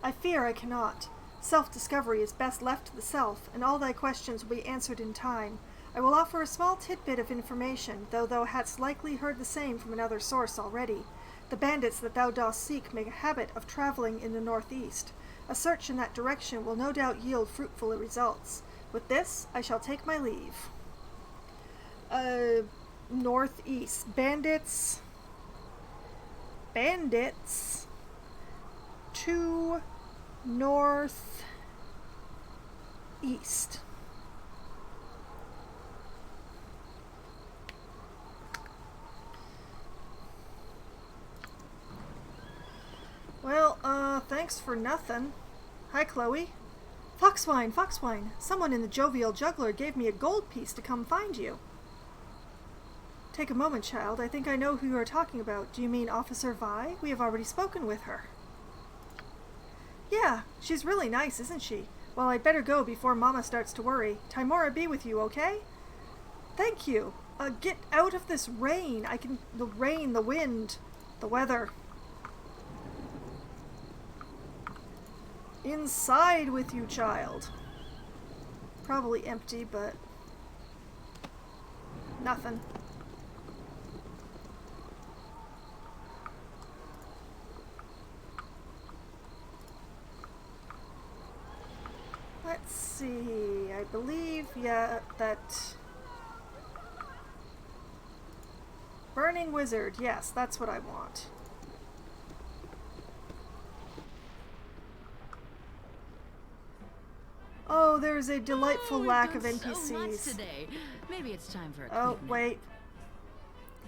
I fear I cannot. Self-discovery is best left to the self, and all thy questions will be answered in time. I will offer a small tidbit of information, though thou hadst likely heard the same from another source already. The bandits that thou dost seek make a habit of traveling in the northeast. A search in that direction will no doubt yield fruitful results. With this, I shall take my leave. Northeast. Bandits to northeast. Well, thanks for nothing. Hi, Chloe. Foxwine, Foxwine. Someone in the Jovial Juggler gave me a gold piece to come find you. Take a moment, child. I think I know who you are talking about. Do you mean Officer Vi? We have already spoken with her. Yeah, she's really nice, isn't she? Well, I'd better go before Mama starts to worry. Timora be with you, okay? Thank you. Get out of this rain. The rain, the wind, the weather. Inside with you, child. Probably empty, but nothing. Let's see. I believe, yeah, that Burning Wizard. Yes, that's what I want. Oh, there's a delightful lack of NPCs. So much today. Maybe it's time for a Oh, quick nap. wait.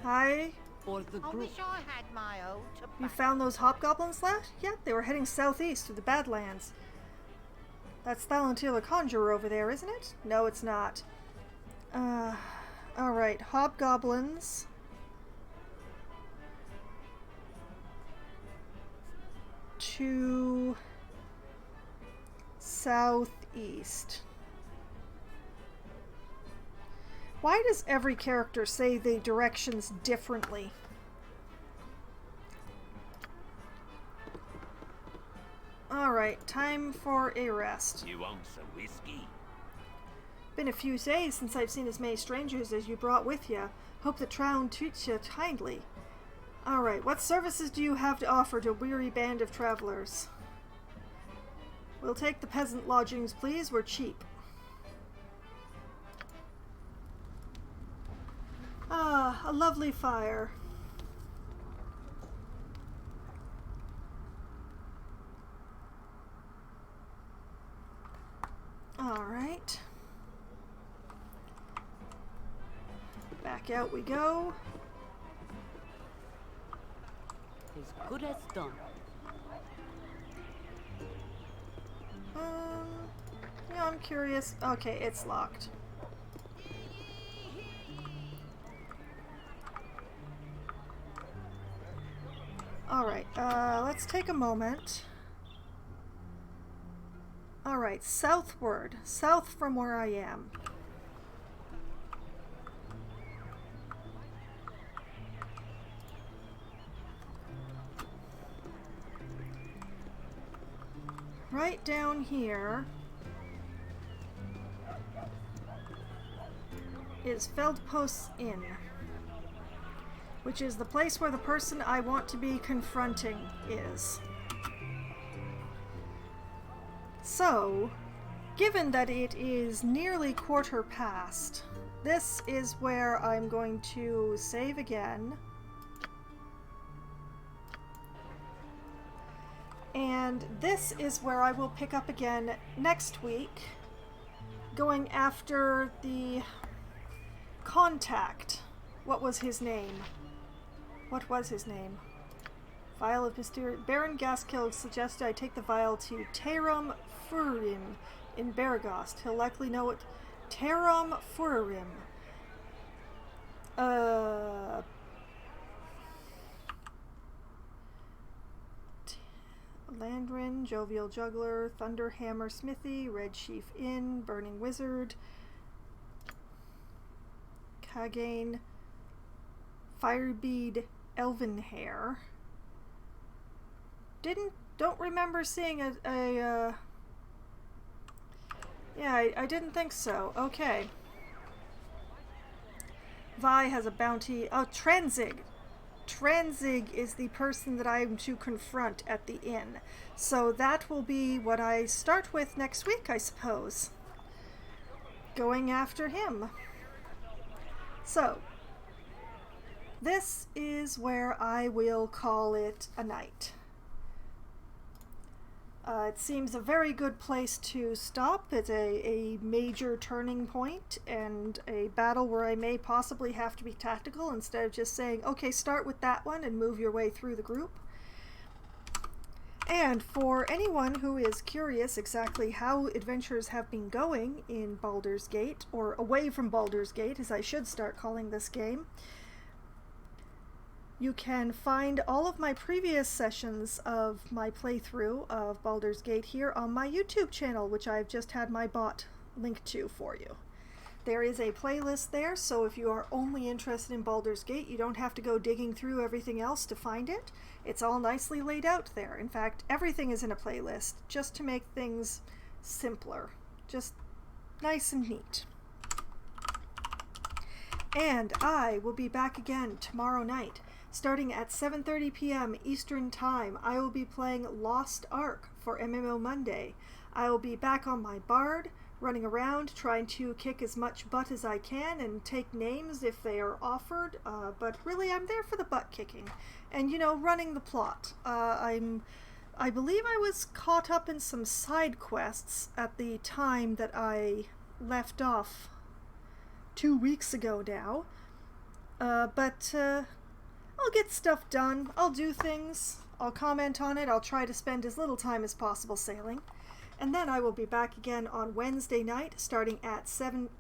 Hi? For the I group. wish I had my old tobacco. You found those hobgoblins left? Yep, they were heading southeast through the Badlands. That's Thalantir the Conjurer over there, isn't it? No, it's not. Alright, hobgoblins. To southeast. Why does every character say the directions differently? Alright, time for a rest. You want some whiskey? Been a few days since I've seen as many strangers as you brought with you. Hope the Trown treats you kindly. Alright, what services do you have to offer to a weary band of travelers? We'll take the peasant lodgings, please. We're cheap. Ah, a lovely fire. Alright. Back out we go. As good as done. Yeah, I'm curious. Okay, it's locked. Alright, let's take a moment. Alright, southward. South from where I am. Right down here. is Feldpost's Inn, which is the place where the person I want to be confronting is. So, given that it is nearly 1:15, this is where I'm going to save again. And this is where I will pick up again next week, going after the contact. What was his name? What was his name? Vial of Mysterious... Baron Gaskill suggested I take the vial to Taram Furim in Baragost. He'll likely know it. Taram Furim. Landrin, Jovial Juggler, Thunderhammer Smithy, Red Sheaf Inn, Burning Wizard, Kagane, Firebead, Elvenhair. Don't remember seeing yeah, I didn't think so. Okay. Vi has a bounty. Oh, Tranzig. Tranzig is the person that I'm to confront at the inn. So that will be what I start with next week, I suppose. Going after him. So, this is where I will call it a night. It seems a very good place to stop. It's a major turning point and a battle where I may possibly have to be tactical instead of just saying, okay, start with that one and move your way through the group. And for anyone who is curious exactly how adventures have been going in Baldur's Gate, or away from Baldur's Gate, as I should start calling this game, you can find all of my previous sessions of my playthrough of Baldur's Gate here on my YouTube channel, which I've just had my bot linked to for you. There is a playlist there, so if you are only interested in Baldur's Gate, you don't have to go digging through everything else to find it. It's all nicely laid out there. In fact, everything is in a playlist, just to make things simpler. Just nice and neat. And I will be back again tomorrow night. Starting at 7:30 p.m. Eastern Time, I will be playing Lost Ark for MMO Monday. I will be back on my Bard, running around, trying to kick as much butt as I can and take names if they are offered, but really I'm there for the butt kicking. And, you know, running the plot. I believe I was caught up in some side quests at the time that I left off 2 weeks ago now. But I'll get stuff done. I'll do things. I'll comment on it. I'll try to spend as little time as possible sailing. And then I will be back again on Wednesday night, starting at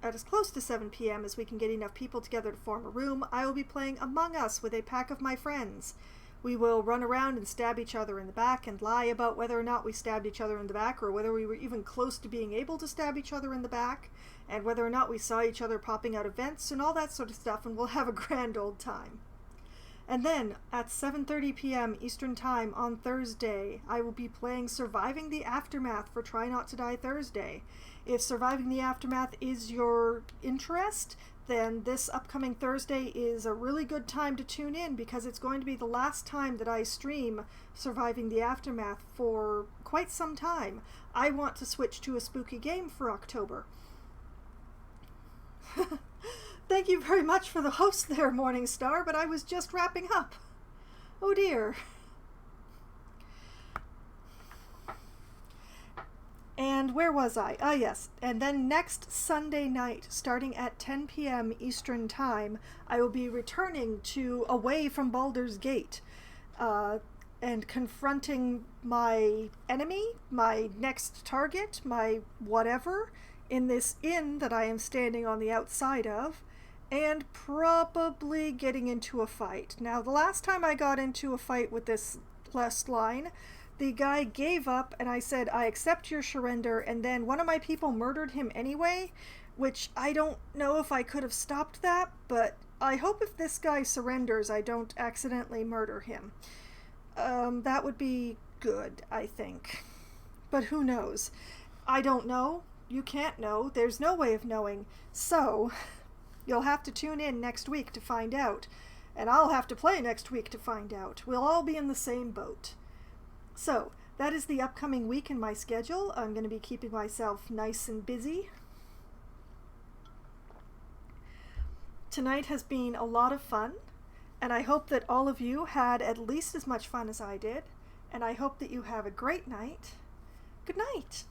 as close to 7 p.m. as we can get enough people together to form a room. I will be playing Among Us with a pack of my friends. We will run around and stab each other in the back and lie about whether or not we stabbed each other in the back, or whether we were even close to being able to stab each other in the back, and whether or not we saw each other popping out of vents and all that sort of stuff, and we'll have a grand old time. And then, at 7:30 p.m. Eastern Time on Thursday, I will be playing Surviving the Aftermath for Try Not to Die Thursday. If Surviving the Aftermath is your interest, then this upcoming Thursday is a really good time to tune in, because it's going to be the last time that I stream Surviving the Aftermath for quite some time. I want to switch to a spooky game for October. Thank you very much for the host there, Morningstar, but I was just wrapping up. Oh dear. And where was I? Ah, yes. And then next Sunday night, starting at 10 p.m. Eastern Time, I will be returning to Away from Baldur's Gate, and confronting my enemy, my next target, my whatever, in this inn that I am standing on the outside of, and probably getting into a fight. Now, the last time I got into a fight with this last line, the guy gave up, and I said, I accept your surrender, and then one of my people murdered him anyway, which I don't know if I could have stopped that, but I hope if this guy surrenders, I don't accidentally murder him. That would be good, I think. But who knows? I don't know. You can't know. There's no way of knowing. So, You'll have to tune in next week to find out, and I'll have to play next week to find out. We'll all be in the same boat. So, that is the upcoming week in my schedule. I'm going to be keeping myself nice and busy. Tonight has been a lot of fun, and I hope that all of you had at least as much fun as I did, and I hope that you have a great night. Good night.